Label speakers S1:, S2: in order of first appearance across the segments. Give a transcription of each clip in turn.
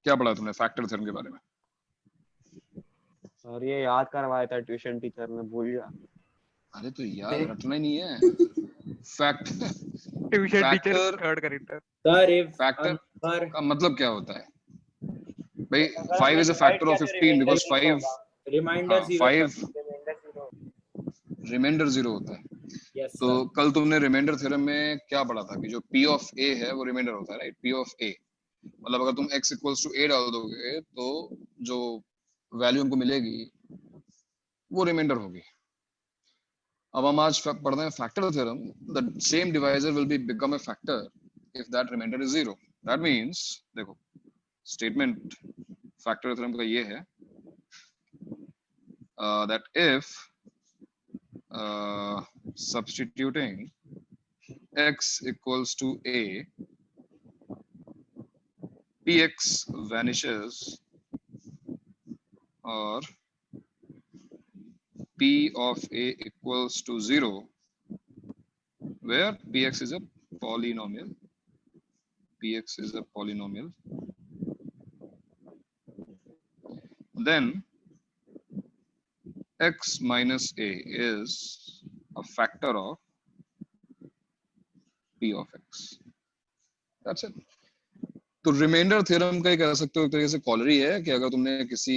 S1: क्या पढ़ा तुमने फैक्टर थ्योरम के बारे में?
S2: और ये याद करवाया था ट्यूशन टीचर ने, भूल गया।
S1: अरे तो याद रटना ही नहीं है। Fact
S3: tuition teacher
S1: factor
S3: third character.
S4: Sir if
S1: factor
S4: पर
S1: का मतलब क्या होता है भाई? 5 is a factor of 15 because 5
S4: reminder
S1: हाँ
S4: 0
S1: 5 रिमाइंडर 0 होता है।
S4: यस
S1: तो
S4: सर
S1: कल तुमने रिमाइंडर थ्योरम में क्या पढ़ा था कि जो P of A है वो रिमाइंडर होता है, राइट? P of A मतलब अगर तुम x equals to A डाल दोगे तो जो वैल्यू हमको मिलेगी वो रिमाइंडर होगी। अब हम आज पढ़ रहे हैं factor theorem. The same divisor will be become a factor if that remainder is 0। That means देखो स्टेटमेंट फैक्टर थ्योरम का ये है that if substituting x equals to a, px vanishes or p of a equals to 0 where px is a polynomial. Px is a polynomial. Then x minus a is a factor of p of x. That's it. तो reminder theorem का ही कह सकते हो एक तरीके से cholerae है कि अगर तुमने किसी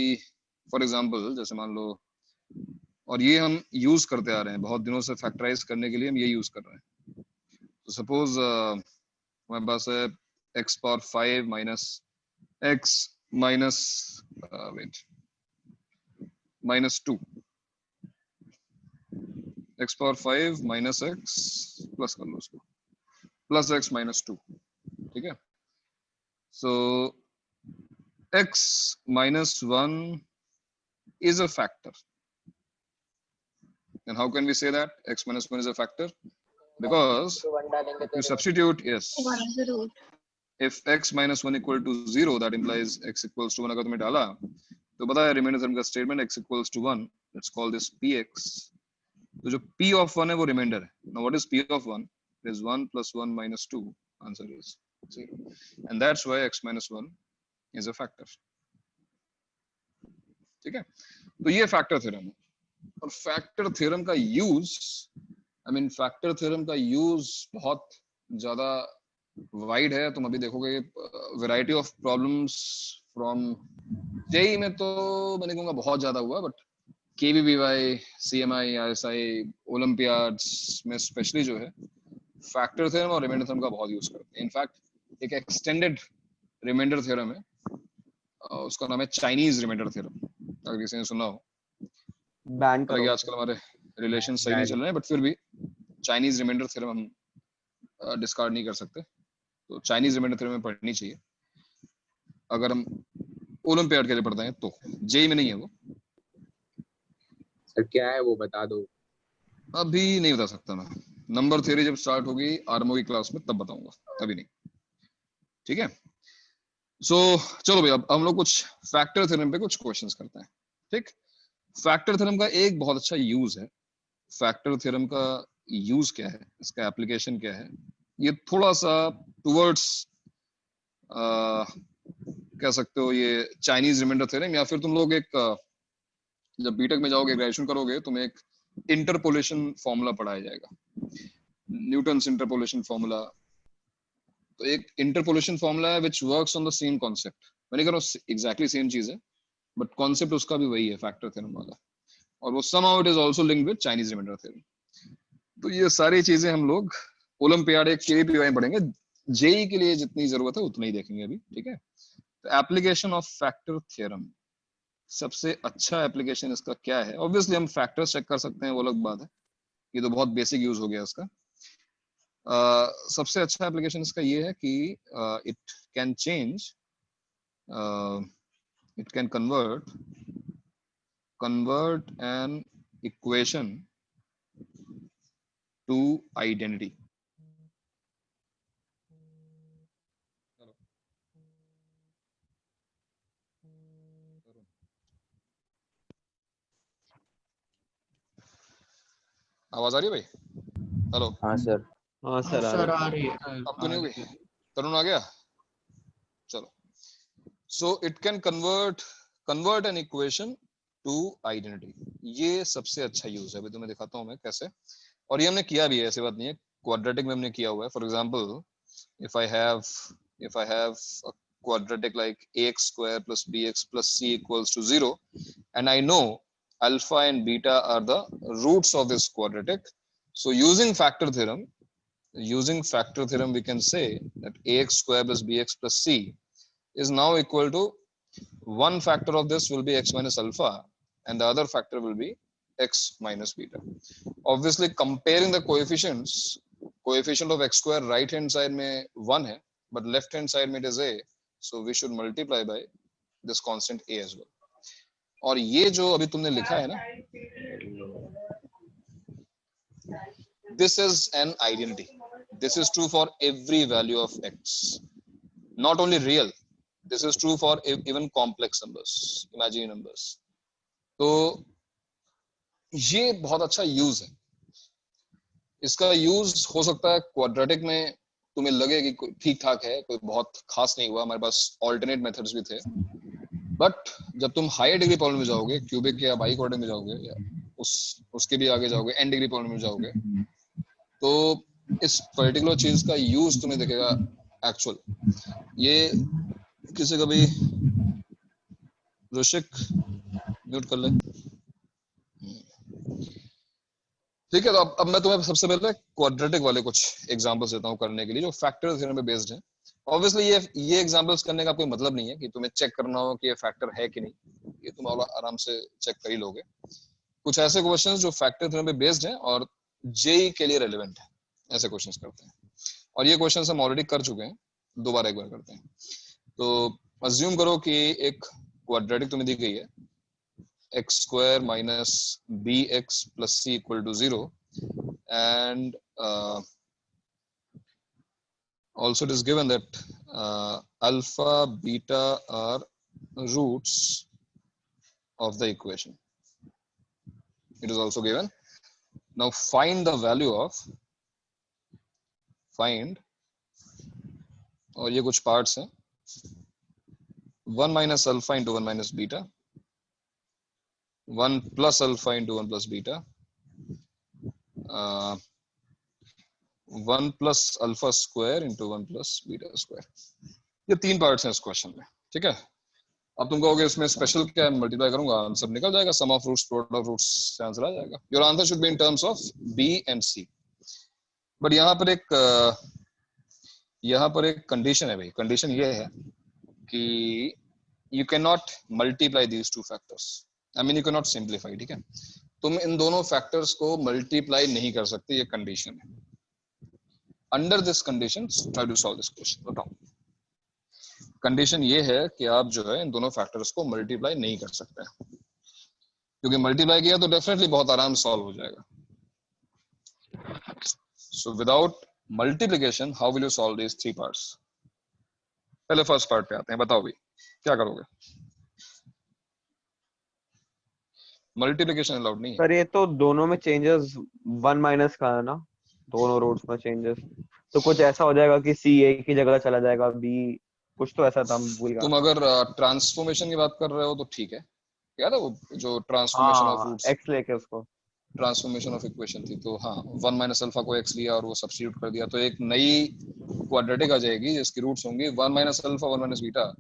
S1: फॉर एग्जांपल जैसे मान लो, और ये हम यूज करते आ रहे हैं बहुत दिनों से, फैक्टराइज करने के लिए हम ये यूज कर रहे हैं। तो सपोज हमारे पास है x power 5 minus x minus weight minus 2, x power 5 minus x plus कर लो उसको, प्लस x माइनस 2, ठीक है? So x minus 1 is a factor. And how can we say that x minus 1 is a factor? Because if you substitute, yes, if x minus 1 equal to 0, that implies x equals to 1 अगर तुमने डाला तो पता है reminder theorem का statement x equals to 1, let's call this px. तो जो p of 1 है वो रिमाइंडर है. Now what is p of 1? It is 1 plus 1 minus 2. Answer is 0. And that's why x minus 1 is a factor. ठीक है? तो ये फैक्टर थ्योरम है। और फैक्टर थ्योरम का यूज, फैक्टर थ्योरम का यूज बहुत ज्यादा वाइड है। तुम अभी देखोगे variety of problems from JEE में तो मैंने कहूँगा बहुत ज्यादा हुआ, but KVPY, CMI, ISI, olympiads में स्पेशली जो है फैक्टर थ्योरम और रिमाइंडर थ्योरम का बहुत यूज करते हैं। इनफैक्ट एक एक्सटेंडेड रिमाइंडर थ्योरम है, उसका नाम है चाइनीज रिमाइंडर थ्योरम, अगर किसी ने सुना हो।
S2: बैन करो।
S1: आजकल हमारे रिलेशन सही नहीं चल रहे हैं, बट फिर भी चाइनीज रिमाइंडर थ्योरम हम डिस्कार्ड नहीं कर सकते। तो चाइनीज रिमाइंडर थ्योरम में पढ़नी चाहिए अगर हम ओलंपियाड के लिए पढ़ते हैं तो। जेई में नहीं है वो।
S4: सर क्या है वो बता दो।
S1: अभी नहीं बता सकता मैं, नंबर थ्योरी जब स्टार्ट होगी आरएमओ की क्लास में तब बताऊंगा, अभी नहीं। ठीक है? सो चलो भाई, अब हम लोग कुछ फैक्टर थ्योरम पे कुछ क्वेश्चंस करते हैं। ठीक? फैक्टर थ्योरम का एक बहुत अच्छा यूज है। फैक्टर थ्योरम का यूज क्या है, इसका एप्लीकेशन क्या है, ये थोड़ा सा टुवर्ड्स कह सकते हो ये चाइनीज रिमाइंडर थ्योरम, या फिर तुम लोग एक जब बीटेक में जाओगे, ग्रेजुएशन करोगे, तुम्हें एक इंटरपोलेशन फॉर्मूला पढ़ाया जाएगा, न्यूटन्स इंटरपोलेशन फॉर्मूला। तो एक इंटरपोलेशन फॉर्मूला है which works on the same concept. मैंने कहा एग्जैक्टली सेम चीज है, बट कॉन्सेप्ट उसका भी वही है फैक्टर थ्योरम वाला, और वो somehow it is also linked with Chinese remainder theorem. तो ये सारी चीजें हम लोग ओलंपियाड एक केवीपीवाई में पढ़ेंगे। जेई के लिए जितनी जरूरत है उतना ही देखेंगे अभी। ठीक है? तो एप्लीकेशन ऑफ फैक्टर थ्योरम, सबसे अच्छा एप्लीकेशन इसका क्या है? ऑब्वियसली हम फैक्टर्स चेक कर सकते हैं, वो अलग बात है, ये तो बहुत बेसिक यूज हो गया इसका। सबसे अच्छा एप्लीकेशन इसका ये है कि it can change, it can convert an equation to identity. आवाज आ रही है भाई? हेलो।
S4: हाँ सर।
S2: हाँ सर आ
S3: सर
S2: रहा
S3: आ
S2: है।
S3: रही है
S1: अब तो नहीं
S3: आ
S1: होगी?
S3: रही है।
S1: तरुण आ गया? चलो, so it can convert an equation two identity. ये सबसे अच्छा यूज है, अभी तुम्हें दिखाता हूँ मैं कैसे। और ये हमने किया भी है, ऐसी बात नहीं है, क्वाड्रेटिक में हमने किया हुआ है। For example, if I have a quadratic like ax square plus bx plus c equals to 0, and I know alpha and beta are the roots of this quadratic, so using factor theorem we can say that ax square plus bx plus c is now equal to one factor of this will be x minus alpha and the other factor will be x minus beta. Obviously comparing the coefficients, coefficient of x square right hand side में 1 है but left hand side में it is a, so we should multiply by this constant a as well. और ये जो अभी तुमने लिखा है ना, this is an identity. This is true for every value of x, not only real. This is true for even complex numbers, imaginary numbers. तो ये बहुत अच्छा यूज है। इसका यूज हो सकता है क्वाड्रेटिक में तुम्हें लगे कि ठीक ठाक है, कोई बहुत खास नहीं हुआ, हमारे पास ऑल्टरनेट मेथड्स भी थे, बट जब तुम हायर डिग्री प्रॉब्लम में जाओगे, क्यूबिक या बाई क्वाड्रेटिक में जाओगे, या उसके भी आगे जाओगे, एन डिग्री प्रॉब्लम में जाओगे, तो इस पर्टिकुलर चीज का यूज तुम्हें दिखेगा एक्चुअल। ये किसी का भी ऋषिक म्यूट कर ले, ठीक है। तो अब मैं तुम्हें सबसे पहले क्वाड्रेटिक वाले कुछ एग्जांपल्स देता हूं करने के लिए, जो फैक्टर थ्योरम पे बेस्ड है। ऑब्वियसली ये एग्जांपल्स करने का कोई मतलब नहीं है कि तुम्हें चेक करना हो कि ये फैक्टर है कि नहीं, ये तुम आराम से चेक कर ही लोगे। कुछ ऐसे क्वेश्चंस जो फैक्टर थ्योरम पे बेस्ड हैं और जेई के लिए रेलेवेंट है, ऐसे क्वेश्चंस करते हैं। और ये क्वेश्चंस हम ऑलरेडी कर चुके हैं, दोबारा एक बार करते हैं। तो अज्यूम करो कि एक क्वाड्रेटिक तुम्हें दी गई है, x square minus bx plus c equal to 0, and also it is given that alpha beta are roots of the equation. It is also given. Now find the value of, और ये कुछ parts हैं, 1 minus alpha into 1 minus beta, 1 plus alpha into 1 plus beta, 1 plus alpha square into 1 plus beta square. ये 3 parts हैं इस question में, ठीक है। अब तुम कहोगे इसमें स्पेशल क्या है, मल्टीप्लाई करूंगा आंसर निकल जाएगा, sum of roots product of roots से आंसर आ जाएगा। Your answer should be in terms of b and c। But यहाँ पर एक कंडीशन है भाई। कंडीशन ये है कि you can not multiply these two factors, I mean you can not simplify, ठीक है। तुम इन दोनों फैक्टर्स को मल्टीप्लाई नहीं कर सकते, ये कंडीशन है। Under this condition try to solve this question. बताओ, कंडीशन ये है कि आप जो है इन दोनों फैक्टर्स को मल्टीप्लाई नहीं कर सकते, क्योंकि मल्टीप्लाई किया तो डेफिनेटली बहुत आराम सॉल्व हो जाएगा। So without multiplication how will you solve these 3 parts? पहले फर्स्ट पार्ट पे आते हैं। बताओ भी क्या करोगे? मल्टीप्लिकेशन अलाउड नहीं है
S2: सर ये तो दोनों में चेंजेस 1 माइनस का है ना, दोनों रूट्स में चेंजेस, तो कुछ ऐसा हो जाएगा कि सी ए की जगह चला जाएगा बी, कुछ तो ऐसा था, मैं भूल गया।
S1: तुम अगर ट्रांसफॉर्मेशन की बात कर रहे हो तो ठीक है, याद है वो जो ट्रांसफॉर्मेशन ऑफ
S2: हाँ
S1: रूट्स,
S2: एक्स लेके उसको,
S1: ट्रांसफॉर्मेशन ऑफ इक्वेशन थी, तो हाँ 1 माइनस अल्फा को x लिया और वो सब्स्टिट्यूट कर दिया, तो एक नई क्वाड्रेटिक आ जाएगी जिसकी रूट्स होंगी 1 माइनस अल्फा 1 माइनस बीटा,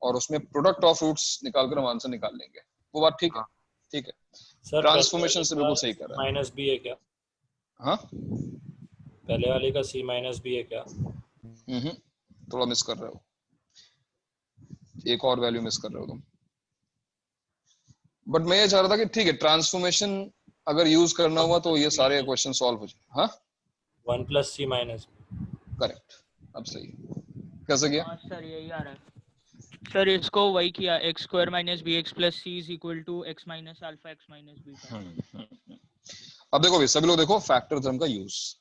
S1: और उसमें प्रोडक्ट ऑफ रूट्स निकालकर हम आंसर निकाल लेंगे। वो बात ठीक है, ठीक है।
S5: सर
S1: ट्रांसफॉर्मेशन से बिल्कुल सही कर रहा है।
S5: माइनस बी है क्या?
S1: हाँ,
S5: पहले वाले का सी माइनस बी है क्या?
S1: थोड़ा मिस कर रहे हो, एक और वैल्यू मिस कर रहे हो तुम। बट मैं ये चाह रहा था कि ठीक है, ट्रांसफॉर्मेशन अगर यूज करना हुआ तो ये सारे क्वेश्चन सॉल्व हो जाए। हाँ
S5: 1 प्लस सी माइनस,
S1: करेक्ट, अब सही। कैसे किया?
S3: हाँ सर यही आ रहा है सर, इसको वही किया, x square minus B x plus c is equal to x minus alpha x minus beta.
S1: अब देखो भाई, सभी लोग देखो फैक्टर थ्योरम का यूज।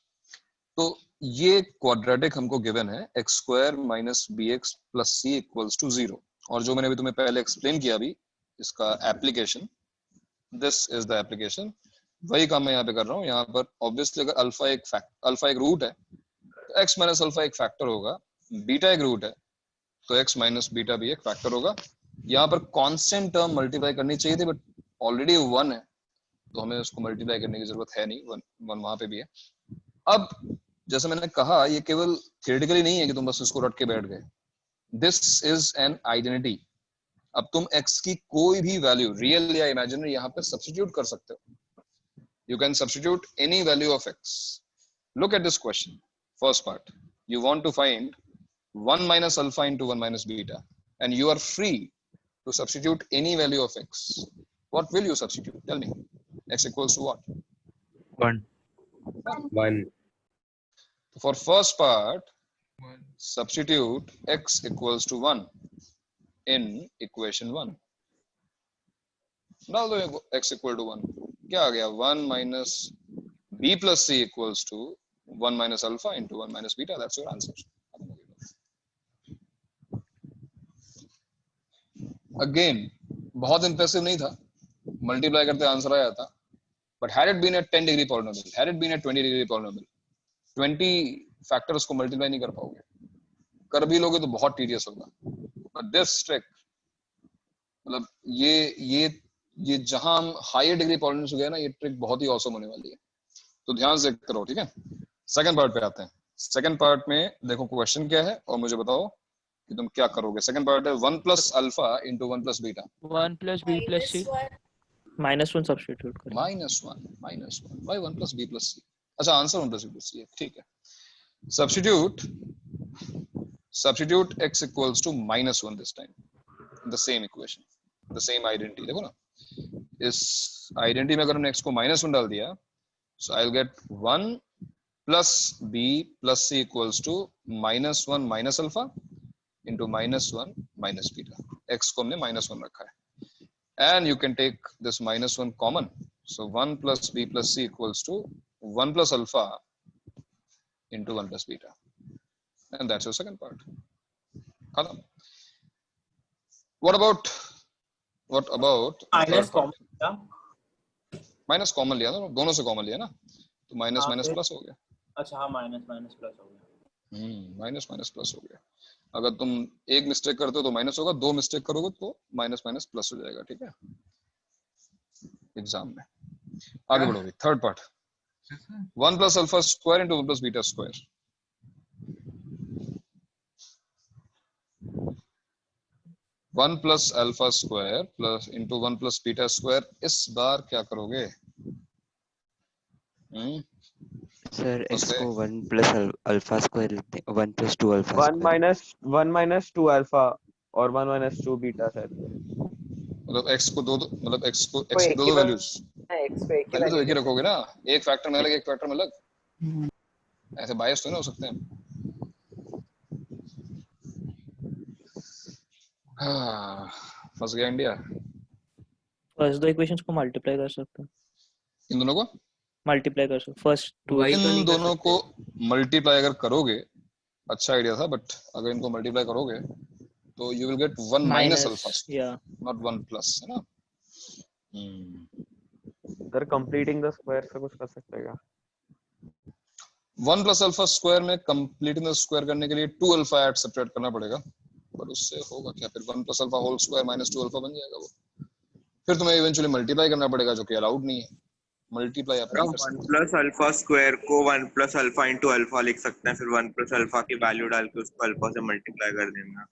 S1: तो ये क्वाड्रेटिक हमको गिवन है x square minus B x plus c equals to 0, और जो मैंने अभी तुम्हें पहले एक्सप्लेन किया अभी, इसका application, this is the application, वही काम मैं यहाँ पे कर रहा हूँ। यहाँ पर ऑब्वियसली अगर अल्फा एक रूट है x माइनस अल्फा एक फैक्टर होगा, बीटा एक रूट है, तो x माइनस बीटा भी एक फैक्टर होगा। यहाँ पर कांस्टेंट टर्म मल्टीप्लाई करनी चाहिए थी, बट ऑलरेडी 1 है, तो हमें उसको मल्टीप्लाई करने की जरूरत है नहीं, 1 वहां पे भी है। अब जैसे मैंने कहा, ये केवल थियोरेटिकली नहीं है कि तुम बस इसको रट के बैठ गए, दिस इज एन आइडेंटिटी। अब तुम x की कोई भी वैल्यू, रियल या इमेजिनरी, यहाँ पे सब्स्टिट्यूट कर सकते हो। You can substitute any value of x. Look at this question. First part. You want to find 1 minus alpha into 1 minus beta. And you are free to substitute any value of x. What will you substitute? Tell me. X equals to what?
S6: 1.
S4: 1.
S1: For first part, substitute x equals to 1 in equation 1. डाल दो x equal to 1. क्या आ गया? 1 minus b plus c equals to 1 minus alpha into 1 minus beta. That's your answer. Again, बहुत impressive नहीं था, multiply करते answer आया था, but had it been a 10 degree polynomial, had it been a 20 degree polynomial, 20 factors को multiply नहीं कर पाओगे, कर भी लोगे तो बहुत tedious होगा। But this trick, मतलब ये जहां हम हायर डिग्री पॉलिनोमियल्स गए ना, ये ट्रिक बहुत ही औसम होने वाली है, तो ध्यान से देखते रहो, ठीक है। सेकंड पार्ट पे आते हैं। सेकंड पार्ट में देखो क्वेश्चन क्या है और मुझे बताओ कि तुम क्या करोगे। सेकंड पार्ट है 1 plus alpha into 1 plus beta.
S3: 1 plus b plus c -1 substitute करें।
S1: -1 by 1 plus B plus C. अच्छा, answer 1 plus B plus C है, ठीक है। Substitute x equals to -1 this time, the same equation, the same identity. देखो ना, इस identity में अगर हमने x को -1 डाल दिया, so I'll get 1 plus b plus c equals to -1 minus alpha into -1 minus beta. x को हमने -1 रखा है, and you can take this -1 common, so 1 plus b plus c equals to 1 plus alpha into 1 plus beta, and that's your second part. खत्म। What about
S7: minus common था,
S1: minus common लिया ना, दोनों से कॉमन लिया ना, तो माइनस
S7: हाँ,
S1: माइनस
S7: फिर-
S1: प्लस हो गया।
S7: अच्छा हाँ माइनस माइनस प्लस हो गया।
S1: माइनस माइनस प्लस हो गया। अगर तुम एक मिस्टेक करते हो तो माइनस होगा, दो मिस्टेक करोगे तो माइनस माइनस प्लस हो जाएगा, ठीक है, एग्जाम में। आगे बढ़ोगे। Third part, 1 plus alpha square into 1 plus beta square. 1 plus alpha square plus into 1 plus beta square. इस बार क्या करोगे?
S6: सर x
S1: उससे
S6: को 1 प्लस अल्फा स्क्वायर लिखते हैं, 1 plus 2 alpha
S2: 1
S6: square.
S2: minus 2 alpha और 1 minus 2 बीटा सर।
S1: मतलब x को मतलब x को
S7: कोई एक
S1: दो
S7: ही
S1: वैल्यूज,
S7: एक्स को एक ही
S1: पहले तो एक ही
S7: value
S1: रखोगे ना, एक फैक्टर में अलग एक फैक्टर में अलग, ऐसे बायस तो नहीं हो सकते हैं। फंस गया इंडिया।
S3: फर्स्ट दो इक्वेशंस को मल्टीप्लाई कर सकते हैं,
S1: इन दोनों को
S3: मल्टीप्लाई कर सकते फर्स्ट टू।
S4: वही तो
S1: इन
S4: नहीं कर
S1: दोनों
S4: सकते।
S1: को मल्टीप्लाई अगर करोगे, अच्छा आइडिया था, बट अगर इनको मल्टीप्लाई करोगे तो you will get 1 minus alpha,
S3: या
S1: नॉट 1 प्लस, है ना।
S2: सर कंप्लीटिंग द स्क्वायर से कुछ कर सकते हैं क्या?
S1: 1 प्लस अल्फा स्क्वायर में कंप्लीटिंग द स्क्वायर करने के लिए 2 अल्फा ऐड सब्ट्रैक्ट करना पड़ेगा, पर उससे होगा क्या? फिर 1 plus alpha whole square minus 2 alpha बन जाएगा वो। फिर तुम्हें इवेंचुअली मल्टीप्लाई करना पड़ेगा, जो कि अलाउड नहीं है। मल्टीप्लाई आप नहीं कर
S8: 1
S1: सकते।
S8: प्लस अल्फा स्क्वायर को 1 प्लस अल्फा इंटू अल्फा लिख सकते हैं, फिर 1 प्लस अल्फा की वैल्यू डाल के उसको अल्फा से मल्टीप्लाई कर देंगे।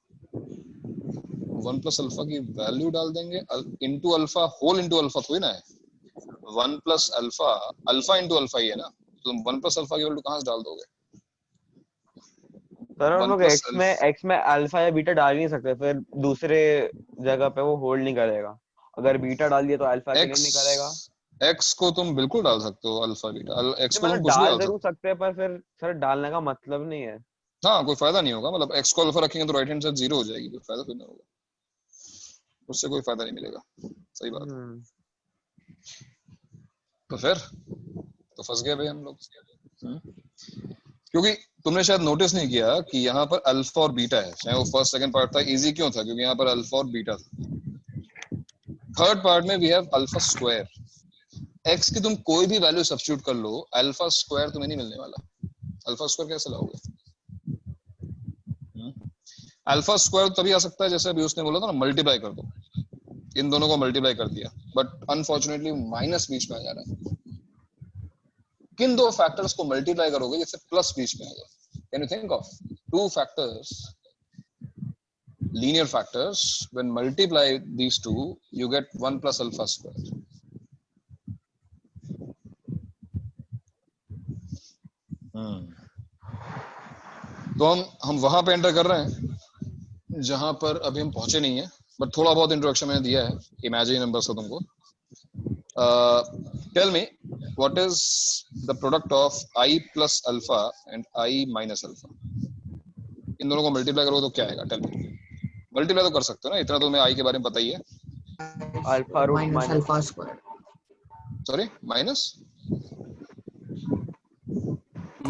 S1: 1 प्लस अल्फा की वैल्यू डाल देंगे, into alpha, whole into alpha थोड़ी ना है। 1 plus alpha, alpha into alpha ही है ना, तो तुम 1 प्लस अल्फा की वैल्यू कहाँ से डाल दोगे?
S2: सर हम
S1: 1
S2: लोग
S1: प्लस
S2: x में अल्फा या बीटा डाल ही नहीं सकते, फिर दूसरे जगह पे वो होल्ड नहीं करेगा। अगर बीटा डाल दिया तो अल्फा के लिए नहीं करेगा।
S1: x को तुम बिल्कुल डाल सकते हो, अल्फा बीटा, x को
S2: मतलब
S1: तुम कुछ भी
S2: डाल
S1: डाल
S2: जरूर
S1: सकते
S2: सकते हैं, पर फिर सर डालने का मतलब नहीं है।
S1: हो। हाँ, कोई फायदा नहीं होगा, मतलब x को अल्फा रखेंगे तो राइट हैंड साइड 0 हो जाएगी, कोई फायदा तो नहीं होगा, उससे कोई फायदा नहीं मिलेगा। सही बात है। तो फिर तो फंस गए भाई हम लोग। क्योंकि तुमने शायद नोटिस नहीं किया कि यहाँ पर अल्फा और बीटा है, चाहे वो फर्स्ट सेकंड पार्ट था। इजी क्यों था? क्योंकि यहाँ पर अल्फा और बीटा था। थर्ड पार्ट में we have alpha square. X की तुम कोई भी वैल्यू सब्स्टिट्यूट कर लो, अल्फा स्क्वायर तुम्हें नहीं मिलने वाला। अल्फा स्क्वायर कैसे लाओगे? अल्फा स्क्वायर तभी आ सकता है जैसे अभी उसने बोला था ना, मल्टीप्लाई कर दो, इन दोनों को मल्टीप्लाई कर दिया, बट अनफॉर्चुनेटली माइनस बीच में आ जा रहा है। किन दो फैक्टर्स को मल्टीप्लाई करोगे जिससे प्लस बीच में आ जाए? Can you think of two factors, linear factors, when multiply these two you get 1 plus alpha square. तो हम वहां पे एंटर कर रहे हैं जहां पर अभी हम पहुंचे नहीं है, बट थोड़ा बहुत इंट्रोडक्शन मैंने दिया है इमेजिनरी नंबर्स का तुमको। Tell me what is the product of i plus alpha and i minus alpha? इन दोनों को मल्टीप्लाई करोगे तो क्या आएगा? Tell me. मल्टीप्लाई तो कर सकते हो ना, इतना तो मैं i के बारे में पता ही है।
S2: Alpha root
S9: minus
S2: minus
S9: alpha square.
S1: Sorry minus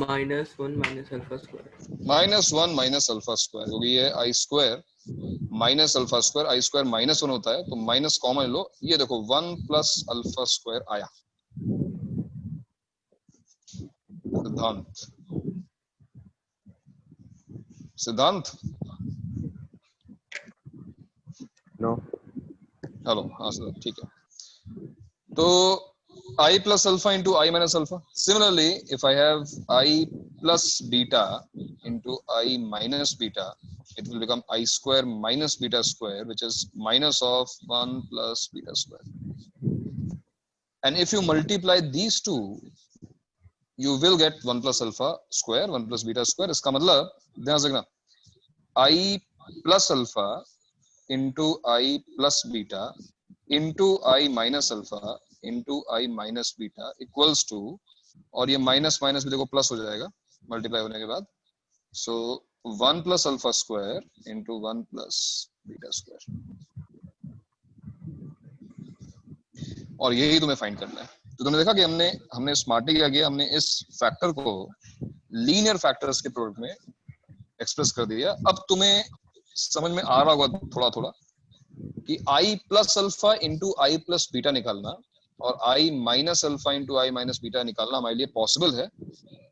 S10: -1 minus alpha square.
S1: -1 minus alpha square, क्योंकि ये i square minus alpha square, i square -1 होता है तो माइनस कॉमन लो, ये देखो 1 प्लस अल्फा स्क्वायर आया। सिद्धांत सिद्धांत
S2: नो
S1: हेलो, हाँ सर ठीक है। तो I plus alpha into I minus alpha. Similarly, if I have I plus beta into I minus beta, it will become I square minus beta square, which is minus of 1 plus beta square. And if you multiply these two, you will get 1 plus alpha square, 1 plus beta square. इसका मतलब ध्यान से देखना, I plus alpha into I plus beta into I minus alpha into I minus beta equals to, और ये minus minus भी देखो plus हो जाएगा मल्टीप्लाई होने के बाद, सो 1 plus alpha square into 1 plus beta square, और यही तुम्हें फाइंड करना है। तो तुमने देखा कि हमने स्मार्टली क्या किया, हमने इस फैक्टर को लीनियर फैक्टर्स के प्रोडक्ट में एक्सप्रेस कर दिया। अब तुम्हें समझ में आ रहा होगा थोड़ा थोड़ा कि i plus alpha into I plus beta निकालना और i minus alpha into i minus beta निकालना हमारे लिए पॉसिबल है,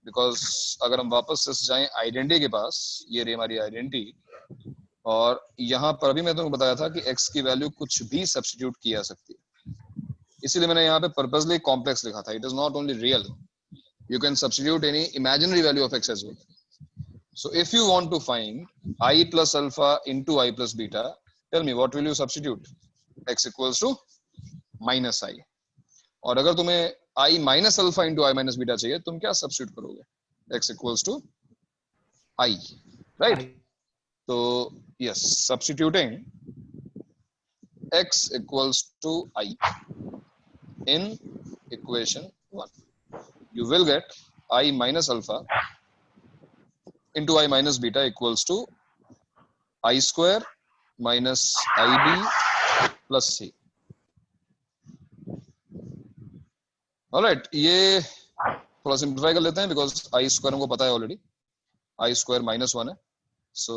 S1: बिकॉज अगर हम वापस से जाएं आइडेंटिटी के पास, ये रही हमारी आइडेंटिटी, और यहाँ पर अभी मैं तुमको बताया था कि x की वैल्यू कुछ भी सब्स्टिट्यूट की जा सकती है, इसीलिए मैंने यहाँ पे पर्पसली कॉम्प्लेक्स लिखा था। It is not only real, you can substitute any imaginary value of x as well. So if you want to find I plus alpha into I plus beta, tell me what will you substitute? X equals to minus I. और अगर तुम्हें I minus alpha into I minus beta चाहिए, तुम क्या substitute करोगे? X equals to I, right? तो yes, substituting X equals to I in equation 1, you will get I minus alpha into I minus beta equals to I square minus IB plus C. Alright, ये थोड़ा simplify कर लेते हैं because I square हमको पता है already, I square -1 है, so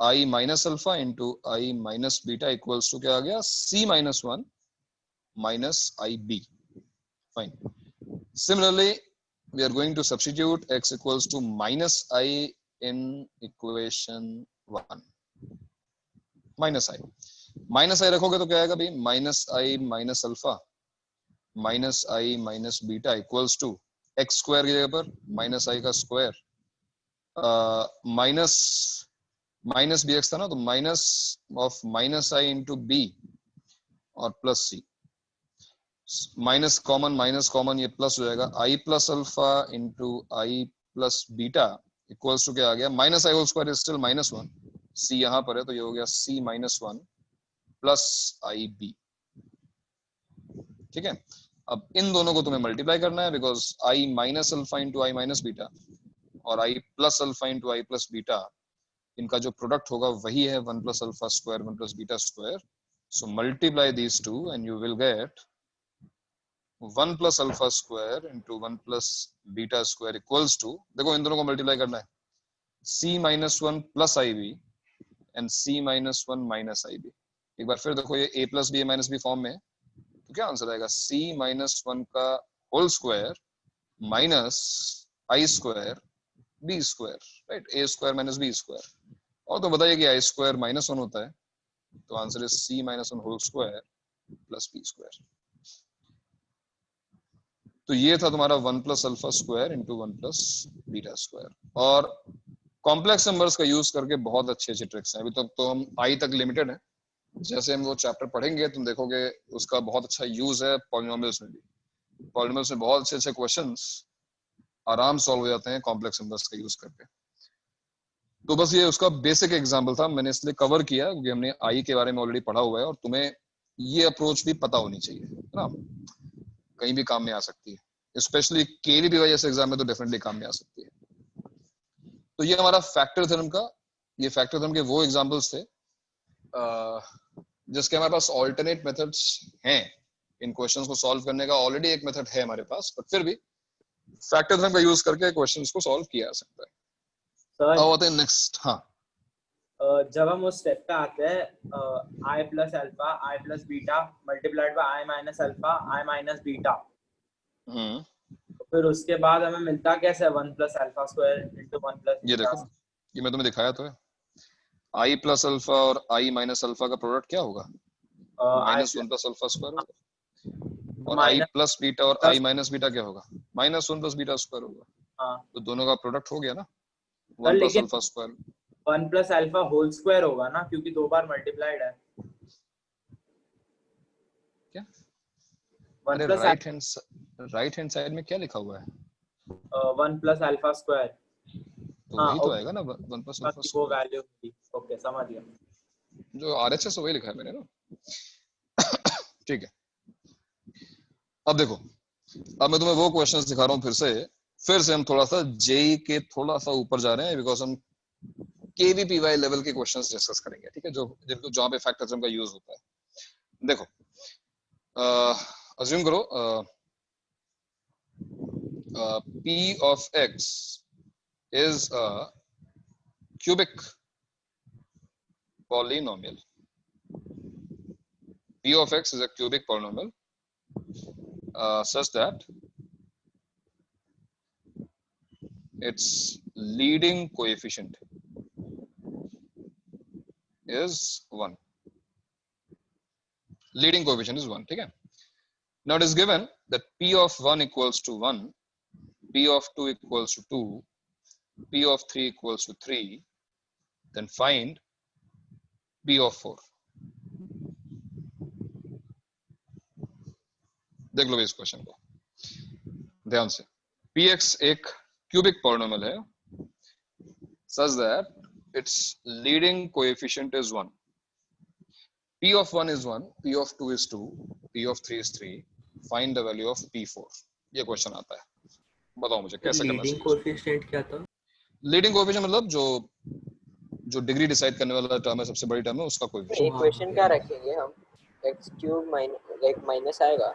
S1: I minus alpha into I minus beta equals to क्या आ गया, C -1 minus IB. Fine. Similarly, we are going to substitute X equals to minus I in equation 1. Minus I रखोगे तो क्या आएगा भाई, minus I minus alpha minus I minus beta equals to X square की जगह पर minus I का square, minus minus B X था ना, तो minus of minus I into B और प्लस सी, माइनस कॉमन ये प्लस हो जाएगा, I plus alpha into I plus beta equals to क्या आ गया, minus I whole square is still -1, C यहाँ पर है तो ये हो गया सी -1 प्लस आई बी। ठीक है, अब इन दोनों को तुम्हें मल्टीप्लाई करना है because i minus alpha into i minus beta और i plus alpha into I plus beta, इनका जो प्रोडक्ट होगा वही है 1 plus alpha square 1 plus beta square. So multiply these two and you will get 1 plus alpha square into 1 plus beta square equals to, देखो इन दोनों को multiply करना है, c -1 plus i b and c -1 minus I B. एक बार फिर देखो ये a plus b minus b form में है, तो क्या आंसर आएगा, c -1 का whole square minus i square b square, right, a square minus b square, और तो बताइए कि आई स्क्वायर -1 होता है, तो answer is c -1 whole square plus b square. तो ये था तुम्हारा 1 plus alpha square into 1 plus beta square. और कॉम्प्लेक्स नंबर्स का यूज करके बहुत अच्छे अच्छे ट्रिक्स हैं। अभी तक तो हम आई तक लिमिटेड है, जैसे हम वो चैप्टर पढ़ेंगे तुम देखोगे उसका बहुत अच्छा यूज है पॉलिनोमियल्स में भी। पॉलिनोमियल्स में बहुत अच्छे अच्छे क्वेश्चंस आराम सॉल्व हो जाते हैं कॉम्प्लेक्स नंबर्स का यूज करके। तो बस ये उसका बेसिक एग्जांपल था, मैंने इसलिए कवर किया क्योंकि हमने आई के बारे में ऑलरेडी पढ़ा हुआ है और तुम्हें ये अप्रोच भी पता होनी चाहिए, है ना, कहीं भी काम में आ सकती है। स्पेशली केवीपीवाई जैसे एग्जाम में तो डेफिनेटली काम में आ सकती है। तो ये हमारा फैक्टर थ्योरम का, ये फैक्टर थ्योरम के वो एग्जांपल्स थे जिसके हमारे पास ऑल्टरनेट मेथड्स हैं इन क्वेश्चंस को सॉल्व करने का। ऑलरेडी एक मेथड है हमारे पास, बट फिर भी फैक्टर थ्योरम का यूज करके क्वेश्चंस को सॉल्व किया जा सकता है।
S7: सर
S1: अब आते हैं नेक्स्ट। हाँ,
S7: जब हम उस स्टेप पे आते हैं I plus alpha I plus beta multiplied by I minus alpha I minus beta, तो फिर उसके बाद हमें मिलता कैसे 1 plus alpha square into 1 plus
S1: ये देखो ना, ये मैं तुम्हें दिखाया तो है। आई प्लस अल्फा और आई माइनस अल्फा का प्रोडक्ट क्या होगा? -1 प्लस अल्फा स्क्वायर होगा। और आई प्लस बीटा और आई माइनस बीटा क्या होगा? -1 प्लस बीटा स्क्वायर होगा।
S7: हाँ,
S1: तो दोनों का प्रोडक्ट हो गया ना, 1 plus alpha square.
S7: 1 plus alpha whole square होगा ना, क्योंकि 2 बार मल्टीप्लाइड है।
S1: क्या?
S7: 1
S1: अरे
S7: प्लस
S1: राइट हैंड साइड में क्या लिखा हुआ है?
S7: 1 प्लस अल्फा स्क्वायर,
S1: तो वही तो आएगा ना 1 प्लस अल्फा
S7: वो
S1: स्क्वायर।
S7: वैल्यू होगी। ओके, समझ गया।
S1: जो आरएचएस वही लिखा है मैंने ना। ठीक है, अब देखो, अब मैं तुम्हें वो क्वेश्चंस दिखा रहा हूँ फिर से हम थोड़ा सा जेई के थोड़ा सा ऊपर जा रहे हैं, बिकॉज हम केवीपीवाई लेवल के क्वेश्चंस डिस्कस करेंगे, ठीक है, जो जहाँ पे फैक्टर थ्योरम का यूज होता है। देखो, अज्यूम करो p of x is a cubic polynomial. p of x is a cubic polynomial such that its leading coefficient is 1. Leading coefficient is 1, ठीक है। Now it is given that p of 1 equals to 1, p of 2 equals to 2, p of 3 equals to 3, then find p of 4. देख लो इस question को ध्यान से। px एक cubic polynomial है such that its leading coefficient is 1. p of 1 is 1, p of 2 is 2, p of 3 is 3. Find the value of p4. ये question आता है, बताओ मुझे कैसे करना चाहिए।
S10: लीडिंग कोएफिशिएंट क्या था?
S1: लीडिंग कोएफिशिएंट मतलब जो डिग्री डिसाइड करने वाला टर्म है, सबसे बड़ी टर्म है, उसका कोएफिशिएंट।
S9: इक्वेशन क्या रखेंगे हम? x क्यूब माइनस आएगा।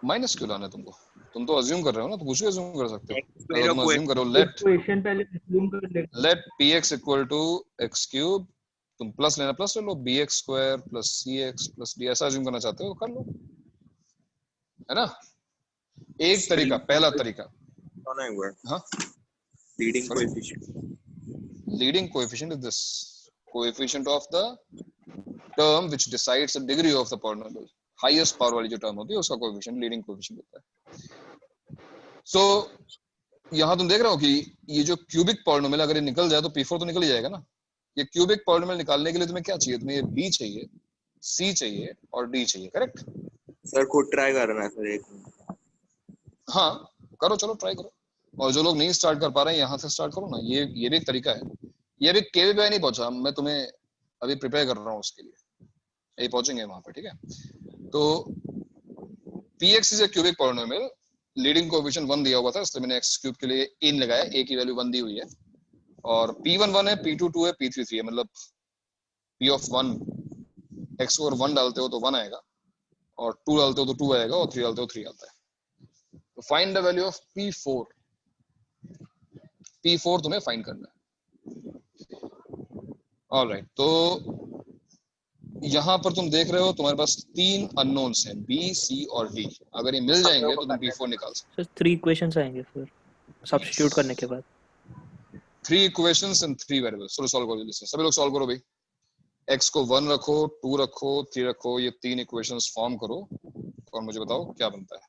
S1: माइनस क्यों लाना है तुमको? तुम तो अज्यूम कर रहे हो ना, तो कुछ भी अज्यूम कर सकते हो।
S8: मेरा
S1: तुम अज्यूम करो
S3: इक्वेशन पहले अज्यूम कर ले।
S1: Let px equal to x cube, तुम प्लस लेना, प्लस ले लो, bx square plus cx plus d, ऐसा अज्यूम करना चाहते हो तो कर लो, है ना। एक तरीका, पहला तरीका। हाँ,
S8: leading coefficient,
S1: leading coefficient is this coefficient of the term which decides the degree of the polynomial. Highest power वाली जो टर्म होती है उसका कोएफिशिएंट लीडिंग कोएफिशिएंट होता है। सो यहाँ तुम देख रहे हो कि ये जो क्यूबिक पॉलिनोमियल अगर ये निकल जाए तो p4 तो निकल ही जाएगा ना। ये क्यूबिक पॉलिनोमियल निकालने के लिए तुम्हें क्या चाहिए? तुम्हें b चाहिए, c चाहिए और d चाहिए, करेक्ट?
S8: सर खुद ट्राई करना है सर एक।
S1: हाँ करो, चलो ट्राई करो। और जो लोग नहीं स्टार्ट कर पा रहे हैं यहाँ से स्टार्ट करो ना, ये भी एक तरीका है। ये भी केवीपीवाई नहीं पहुंचा, मैं तुम्हें अभी प्रिपेयर कर रहा हूँ उसके लिए, यही पहुंचेंगे वहां पे, ठीक है। तो px is a cubic polynomial, leading coefficient 1 दिया हुआ था इसलिए मैंने x क्यूब के लिए इन लगाया, a की वैल्यू 1 दी हुई है। और p1 1 है, p2 2 है, p3 3 है, मतलब p of 1 x को अगर 1 डालते हो तो 1 आएगा, और 2 डालते हो तो 2 आएगा, और 3 डालते हो 3 आता है। तो find the value of p4। p4 तुम्हें फाइंड करना है। ऑलराइट, तो यहाँ पर तुम देख रहे हो तुम्हारे पास 3 अननोन्स हैं, b, c और d। अगर ये मिल जाएंगे तो तुम p4 निकाल सकते हो।
S3: सर 3 इक्वेशंस आएंगे फिर सब्स्टिट्यूट करने के बाद।
S1: 3 इक्वेशंस एंड 3 वेरिएबल्स। चलो सॉल्व करो जल्दी से, सभी लोग सॉल्व करो भाई। x को 1 रखो, 2 रखो, 3 रखो, ये 3 इक्वेशंस फॉर्म करो और मुझे बताओ क्या बनता है।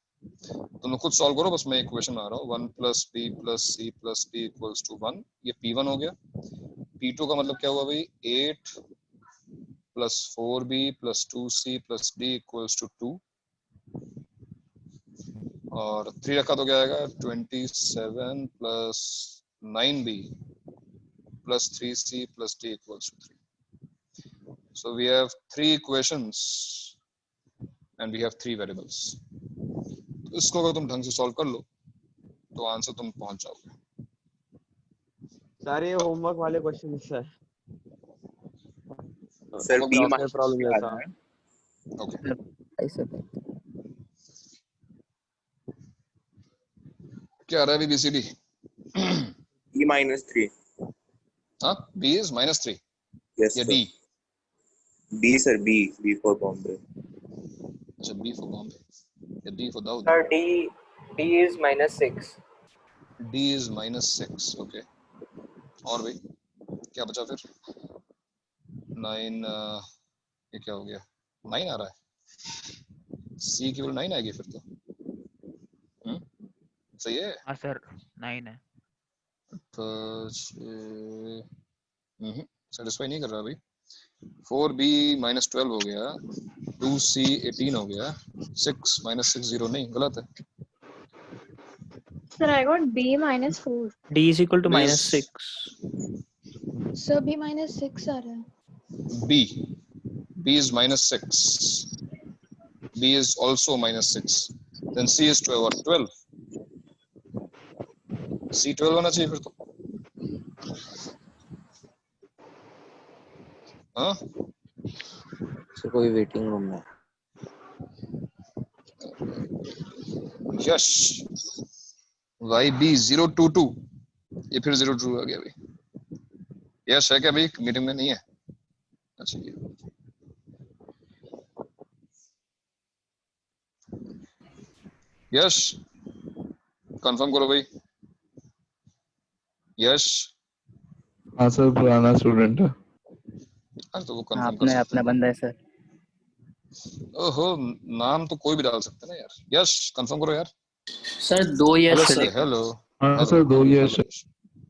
S1: तुम खुद सॉल्व करो, बस मैं इक्वेशन बना रहा हूँ। 1 + p + c + d = 1, ये p1 हो गया। p2 का मतलब क्या हुआ भाई, 8 + 4b + 2c + d = 2, और 3 रखा तो क्या आएगा, 27 + 9b + 3c + d = 3। So we have 3 equations and we have 3 variables. तो इसको अगर तुम ढंग से सॉल्व कर लो तो आंसर तुम पहुंच जाओगे।
S2: सारे होमवर्क वाले क्वेश्चंस है
S8: सर
S1: होमवर्क
S8: बी
S1: बना
S2: क्लास में प्रॉब्लम
S8: माइनस
S2: जैसा।
S1: ओके।
S9: ऐसे
S1: क्या आ रहा है अभी BCD?
S8: बी -3।
S1: हाँ, B is -3
S8: यस
S1: या
S8: sir,
S1: D?
S8: B sir, B for Bombay.
S1: अच्छा, B for Bombay या D for Daud?
S9: sir, D is -6.
S1: D is -6, okay. और भाई क्या बचा फिर? 9, ये क्या हो गया, 9 आ रहा है। C केवल 9 आएगी फिर तो। सही है।
S3: हाँ सर 9 है।
S1: तो सेटिस्फाई नहीं कर रहा भाई। 4b -12 हो गया, 2c 18 हो गया, 6 -6 0 नहीं, गलत है।
S11: Sir, I got B -4.
S3: D is equal to
S1: Base
S3: -6.
S11: Sir, B -6 आ रहा है।
S1: B is -6, B is also -6, then C is 12 or 12, C 12 होना चाहिए फिर तो। हाँ
S6: सर कोई वेटिंग रूम में।
S1: यश, YB 022, ये फिर 02 आ गया भाई। यश है क्या भाई, मीटिंग में नहीं है? अच्छा ये यश कंफर्म करो भाई। यश,
S12: हाँ सर, पुराना स्टूडेंट है।
S1: अरे तो वो कंफर्म कर
S13: अपने
S1: सकते
S13: अपना
S1: हैं।
S13: बंदा है सर।
S1: ओहो, नाम तो कोई भी डाल सकते हैं ना यार। यश कंफर्म करो यार।
S13: सर 2 यश है।
S1: हेलो
S12: हाँ सर, 2 यश।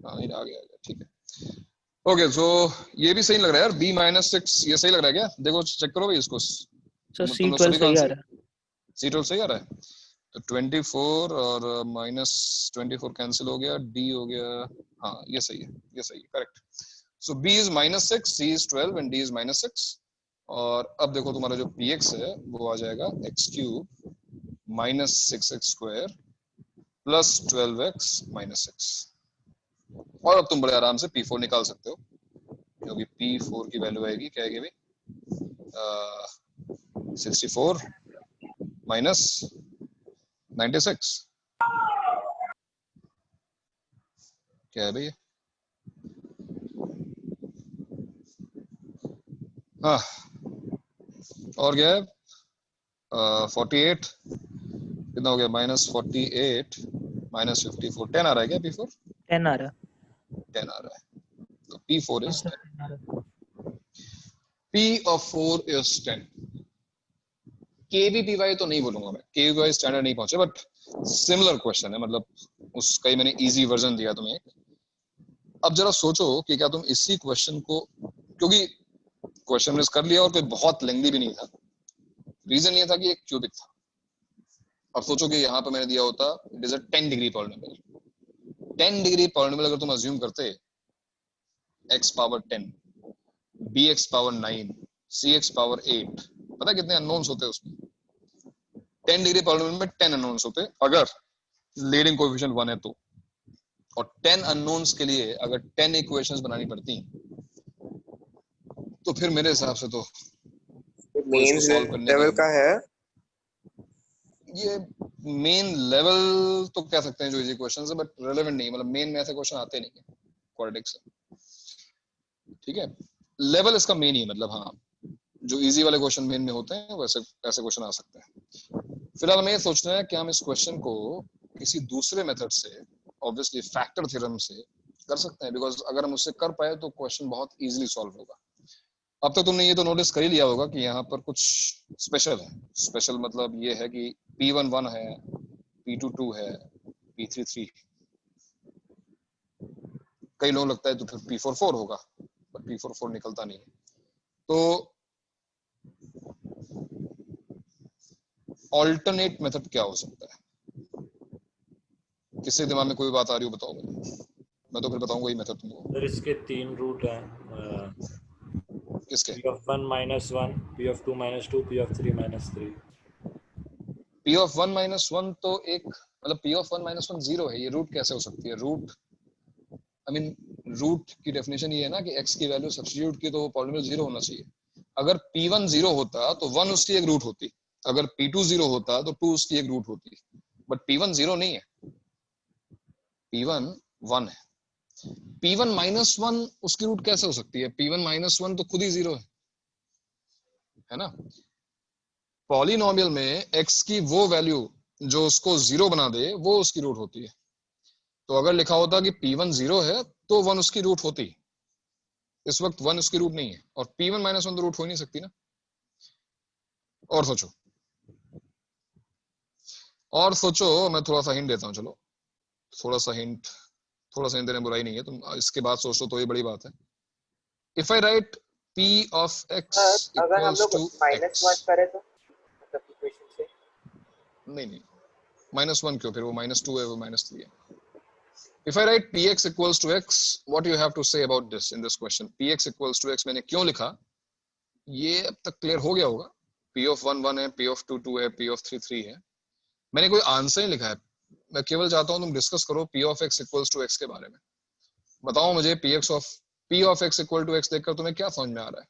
S1: हाँ ये आ गया, ठीक है। ओके, सो ये भी सही लग रहा है यार, B -6 ये सही लग रहा है क्या? देखो चेक करो भाई इसको।
S3: सर
S1: तुम लोग
S3: C12
S1: सभी का
S3: सही आ
S1: आंसर
S3: रहा है।
S1: C12 सही आ रहा है। तो 24 और -24 कैंसिल हो गया, D हो गया। हाँ ये सही है, ये सही है, correct. So B is -6, C is 12 and D is -6। और अब देखो तुम्हारा जो px है वो आ जाएगा x³ -6x² + 12x -6। और अब तुम बड़े आराम से P4 निकाल सकते हो, क्योंकि P4 की वैल्यू आएगी क्या आएगी भाई, 64 - 96। क्या है भाई? हाँ, और क्या है, 48 कितना हो गया, -48 -54, 10 आ रहा है क्या P4?
S3: 10 आ रहा है।
S1: 10 आ रहा है, तो P4 is 10।
S3: 10 आ रहा है।
S1: P of 4 is 10। KVPY तो नहीं बोलूंगा मैं, KVPY स्टैंडर्ड नहीं पहुंचे, बट सिमिलर क्वेश्चन है, मतलब उसका ही मैंने इजी वर्जन दिया तुम्हें। अब जरा सोचो कि क्या तुम इसी क्वेश्चन को, क्योंकि क्वेश्चन मिस कर लिया और कोई बहुत लेंथी भी नहीं था, रीजन ये था कि एक क्यूबिक था। अब सोचो कि यहाँ पे मैंने दिया होता it is a 10 degree polynomial. 10 degree polynomial अगर तुम अज्यूम करते x⁻10, bx⁻9, cx⁻8, पता है कितने अननोन्स होते हैं उसमें? 10 डिग्री पॉलिनोमियल में 10 अननोन्स होते अगर लीडिंग कोएफिशिएंट 1 है तो, और 10 अननोन्स के लिए अगर 10 इक्वेशंस बनानी पड़ती तो फिर मेरे हिसाब से तो
S8: मेन लेवल का है
S1: ये मेन लेवल तो कह सकते हैं जो इजी क्वेश्चंस है, बट रेलेवेंट नहीं, मतलब मेन में ऐसे क्वेश्चन आते नहीं है क्वाड्रेटिक से, ठीक है। लेवल इसका मेन ही, मतलब हाँ जो इजी वाले क्वेश्चन मेन में होते हैं वैसे ऐसे क्वेश्चन आ सकते हैं। फिलहाल हमें ये सोचना है कि हम इस क्वेश्चन को किसी दूसरे मेथड से, ऑब्वियसली फैक्टर थ्योरम से कर सकते हैं, बिकॉज अगर हम उससे कर पाए तो क्वेश्चन बहुत इजीली सॉल्व होगा। अब तक तुमने ये तो नोटिस कर ही लिया होगा कि यहाँ पर कुछ स्पेशल है। स्पेशल मतलब ये है कि P1 1 है, P2 2 है, P3 3। कई लोगों लगता है तो फिर P4 4 होगा, पर P4 4 निकलता नहीं है। तो ऑल्टरनेट मेथड क्या हो सकता है? किससे दिमाग में कोई बात आ रही हो बताओ मुझे, मैं तो फिर बताऊंगा ये मेथड तुमको।
S5: सर इसके 3 रूट हैं,
S1: किसके?
S5: P(1 - 1), P(2 - 2), P(3 - 3).
S1: P(1 - 1) तो एक मतलब P(1 - 1) 0 है, ये रूट कैसे हो सकती है? रूट रूट की डेफिनेशन ये है ना कि x की वैल्यू सब्स्टिट्यूट की तो वो पॉलिनोमियल 0 होना चाहिए। अगर P1 0 होता तो 1 उसकी एक रूट होती, अगर P2 0 होता तो 2 उसकी एक रूट होती, बट P1 0 नहीं है, P1 1 है। P1 - 1 उसकी रूट कैसे हो सकती है? P1 - 1 तो खुद ही 0 है ना। पॉलिनोमियल में x की वो वैल्यू जो उसको 0 बना दे वो उसकी रूट होती है। तो अगर लिखा होता कि P1 0 है तो 1 उसकी रूट होती, इस वक्त 1 उसकी रूट नहीं है, और P1 - 1 तो रूट हो ही नहीं सकती ना। और सोचो, मैं थोड़ा सा हिंट देता हूँ, चलो थोड़ा सा हिंट देने बुराई नहीं है, तुम इसके बाद सोचो तो ये बड़ी बात है। If I right P of x
S9: अगर हम
S1: equals
S9: लोग
S1: to
S9: -1
S1: x,
S9: करें तो मतलब इक्वेशन से
S1: नहीं -1 क्यों, फिर वो -2 है, वो -3 है। If I write px equals to x, what you have to say about this in this question? Px equals to x मैंने क्यों लिखा, ये अब तक क्लियर हो गया होगा। P of 1 1 है, P of 2 2 है, P of 3 3 है। मैंने कोई आंसर नहीं लिखा है, मैं केवल चाहता हूं तुम डिस्कस करो P of x equals to x के बारे में। बताओ मुझे P of x equal to x देखकर तुम्हें क्या समझ में आ रहा है?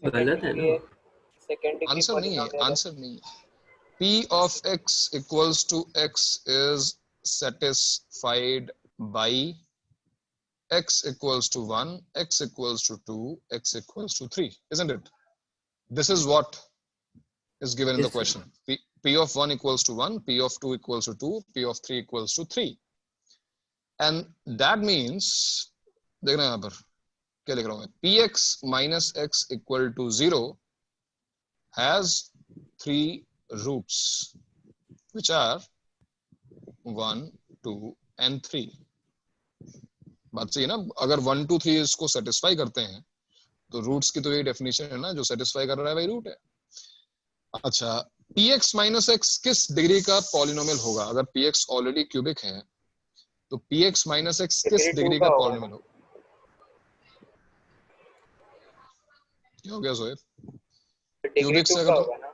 S10: गलत है ना?
S9: सेकंड डिग्री
S1: आंसर नहीं है, आंसर नहीं है। P of x equals to x is satisfied by x equals to 1, x equals to 2, x equals to 3, isn't it? This is what is given in the
S10: Yes, sir.
S1: question. P of 1 equals to 1, P of 2 equals to 2, P of 3 equals to 3. And that means, देखना यहाँ पर क्या लिख रहा हूँ मैं, Px minus x equal to 0 has 3 roots, which are 1, 2 and 3. बात सही है ना? अगर 1 2 3 इसको सेटिस्फाई करते हैं तो रूट्स की तो ये डेफिनेशन है ना, जो सेटिस्फाई कर रहा है वही रूट है। अच्छा, Px minus x किस डिग्री का पॉलिनोमियल होगा? अगर Px ऑलरेडी क्यूबिक है तो Px minus x किस डिग्री का पॉलिनोमियल होगा? क्या हो गया जोएब? क्यूबिक से अगर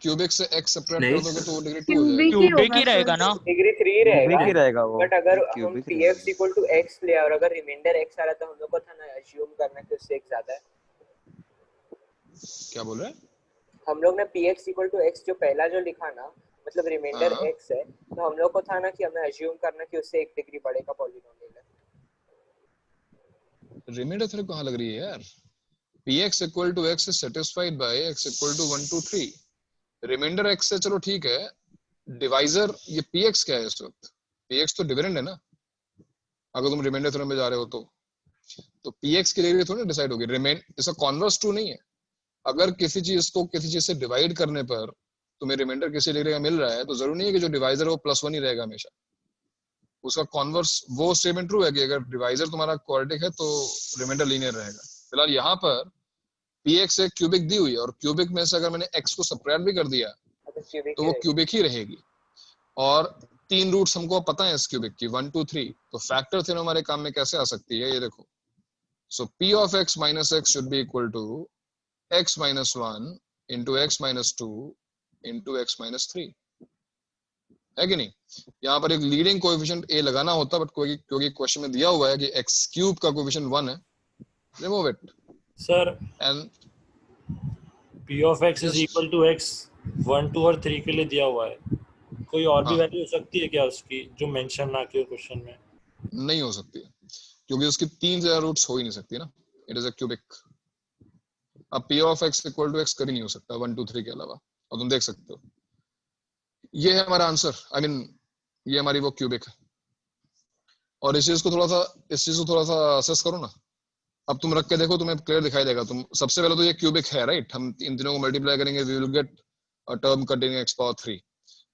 S1: क्यूबिक से x सेपरेट कर दोगे तो वो डिग्री 2 हो जाएगी।
S3: क्यूबिक ही रहेगा ना,
S9: डिग्री 3 रहेगा
S2: वो।
S9: बट अगर हम px इक्वल टू x ले और अगर रिमाइंडर x आ रहा तो हम लोग को था ना अज्यूम करना कि उससे x ज्यादा है।
S1: क्या बोल रहे हैं?
S9: हम लोग ने px इक्वल टू x जो पहला जो लिखा ना, मतलब रिमाइंडर x है, तो हम लोग को था ना कि हमें अज्यूम करना कि उससे 1 डिग्री बड़े का पॉलिनोमियल है।
S1: रिमाइंडर थ्योरम कहाँ लग रही है यार? Px equal to x is satisfied by x equal to 1 2 3. Reminder x से चलो ठीक है, डिवाइजर ये Px क्या है इस वक्त? Px तो डिविडेंड है ना, अगर तुम रिमाइंडर थ्योरम में जा रहे हो तो Px की डिग्री थोड़ी डिसाइड होगी। रिमाइंड इसका कॉन्वर्स टू नहीं है। अगर किसी चीज को किसी चीज से डिवाइड करने पर तुम्हें रिमाइंडर किसी डिग्री का मिल रहा है तो जरूरी नहीं है कि जो डिवाइजर है वो +1 ही रहेगा हमेशा। उसका कॉन्वर्स, वो स्टेटमेंट ट्रू है कि अगर डिवाइजर तुम्हारा क्वाड्रेटिक है तो रिमाइंडर लीनियर रहेगा। फिलहाल यहाँ पर Px एक क्यूबिक दी हुई है और क्यूबिक में से अगर मैंने x को सब्ट्रैक्ट भी कर दिया तो वो क्यूबिक ही रहेगी। और 3 रूट्स हमको पता है इस क्यूबिक की 1 2 3, तो फैक्टर थ्योरम हमारे काम में कैसे आ सकती है ये देखो। सो P of x minus x should be equal to x minus 1 into x minus 2 into x minus 3, है कि नहीं? यहाँ पर एक लीडिंग कोएफिशिएंट a लगाना होता, बट क्योंकि क्वेश्चन में दिया हुआ है कि x क्यूब का कोएफिशिएंट 1 है, remove it
S5: sir
S1: and
S5: P of x is equal to x 1 2 और 3 के लिए दिया हुआ है। कोई और भी वैल्यू हो सकती है क्या उसकी जो मेंशन ना की हो क्वेश्चन में?
S1: नहीं हो सकती है क्योंकि उसकी 3 से ज्यादा रूट्स हो ही नहीं सकती ना, इट इज अ क्यूबिक। अब P of x equal to x कभी नहीं हो सकता 1 2 3 के अलावा, और तुम देख सकते हो ये है हमारा आंसर। आई मीन ये हमारी वो क्यूबिक है। और इस चीज को थोड़ा सा असेस करो ना। अब तुम रख के देखो, तुम्हें क्लियर दिखाई देगा। तुम सबसे पहले तो ये क्यूबिक है, राइट? हम इन तीनों को मल्टीप्लाई करेंगे, we will get a term containing x power 3.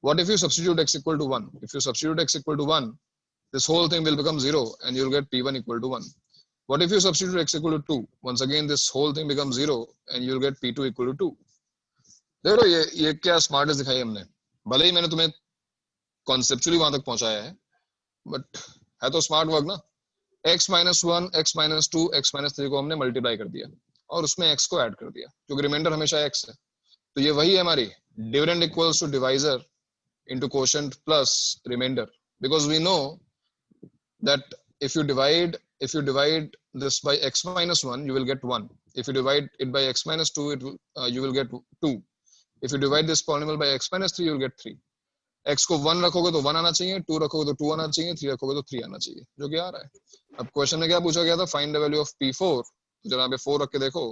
S1: What if you substitute x equal to 1? If you substitute x equal to 1, this whole thing will become 0 and you'll get p1 equal to 1. What if you substitute x equal to 2? Once again this whole thing becomes 0 and you'll get p2 equal to 2. देखो ये क्या smartness दिखाई हमने। भले ही मैंने तुम्हें conceptually वहां तक पहुंचाया है, बट है तो स्मार्ट वर्क ना। x minus 1, x minus 2, x minus 3 को हमने मल्टीप्लाई कर दिया और उसमें x को ऐड कर दिया, क्योंकि रिमाइंडर हमेशा x है। तो ये वही है हमारी dividend equals to divisor into quotient plus remainder, because we know that if you divide this by x minus 1 you will get 1. If you divide it by x minus 2 it will you will get 2. If you divide this polynomial by x minus 3 you will get 3. x को 1 रखोगे तो 1 आना चाहिए, 2 रखोगे तो 2 आना चाहिए, 3 रखोगे तो 3 आना चाहिए, जो कि आ रहा है। अब क्वेश्चन में क्या पूछा गया था? Find the value of p4। तो जरा पे 4 रख के देखो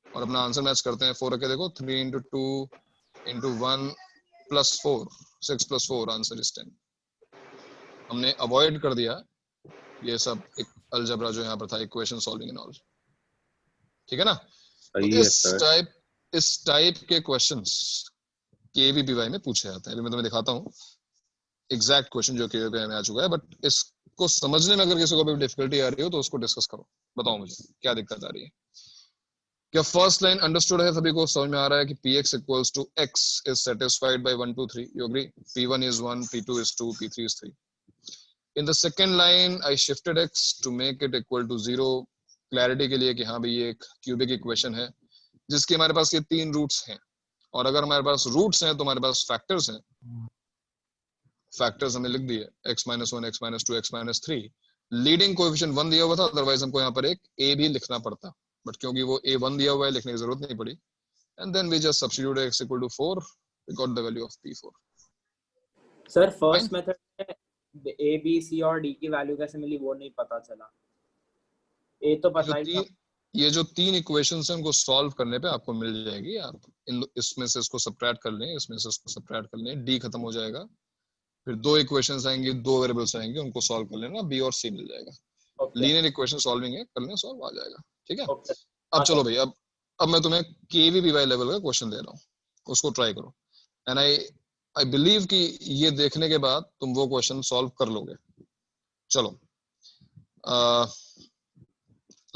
S1: और अपना आंसर मैच करते हैं। 4 रख के देखो, 3 into 2 into 1 plus 4, 6 plus 4, answer is 10। हमने अवॉइड कर दिया ये सब एक अलजेब्रा जो यहाँ पर था, इक्वेशन सॉल्विंग एंड ऑल। ठीक है ना? तो इस टाइप के क्वेश्चंस केवीपीवाई में पूछे जाते हैं। अभी मैं तुम्हें दिखाता हूँ एग्जैक्ट क्वेश्चन जो केवीपीवाई में आ चुका है, बट इसको समझने में अगर किसी को भी डिफिकल्टी आ रही हो तो उसको डिस्कस करो, बताओ मुझे क्या दिक्कत आ रही है। क्या फर्स्ट लाइन अंडरस्टूड है? सभी को समझ में आ रहा है कि px equals to x is satisfied by 1 2 3? You agree? p1 is 1, p2 is 2, p3 is 3. In the second line I shifted x to make it equal to 0, clarity के लिए कि हाँ भाई ये एक क्यूबिक इक्वेशन है जिसके हमारे पास ये 3 रूट्स हैं, और अगर हमारे पास रूट्स हैं तो हमारे पास फैक्टर्स हैं। फैक्टर्स हमने लिख दिए, x minus 1, x minus 2, x minus 3। Leading coefficient 1 दिया हुआ था, अदरवाइज हमको यहाँ पर एक a भी लिखना पड़ता, बट क्योंकि वो a1 दिया हुआ है लिखने की जरूरत नहीं पड़ी। And then we just substitute x equal to 4, we got the value of p4।
S7: Sir first method में a b c और d की वैल्यू कैसे मिली वो नहीं पता चला। a तो पता ही था।
S1: ये जो 3 इक्वेशंस हैं उनको सॉल्व करने पे आपको मिल जाएगी। आप इसमें से इसको सबट्रैक्ट कर लें, इसमें से इसको सबट्रैक्ट कर लें, d खत्म हो जाएगा, फिर 2 इक्वेशंस आएंगी, 2 वेरिएबल्स आएंगे, उनको सॉल्व कर लेना, b और c मिल जाएगा। लीनियर इक्वेशन सॉल्विंग है, कर लें, सॉल्व आ जाएगा। ठीक है? अब चलो भाई, अब मैं तुम्हें केवीपीवाई लेवल का क्वेश्चन दे रहा हूँ, उसको ट्राई करो। एंड आई बिलीव कि ये देखने के बाद तुम वो क्वेश्चन सॉल्व कर लोगे। चलो,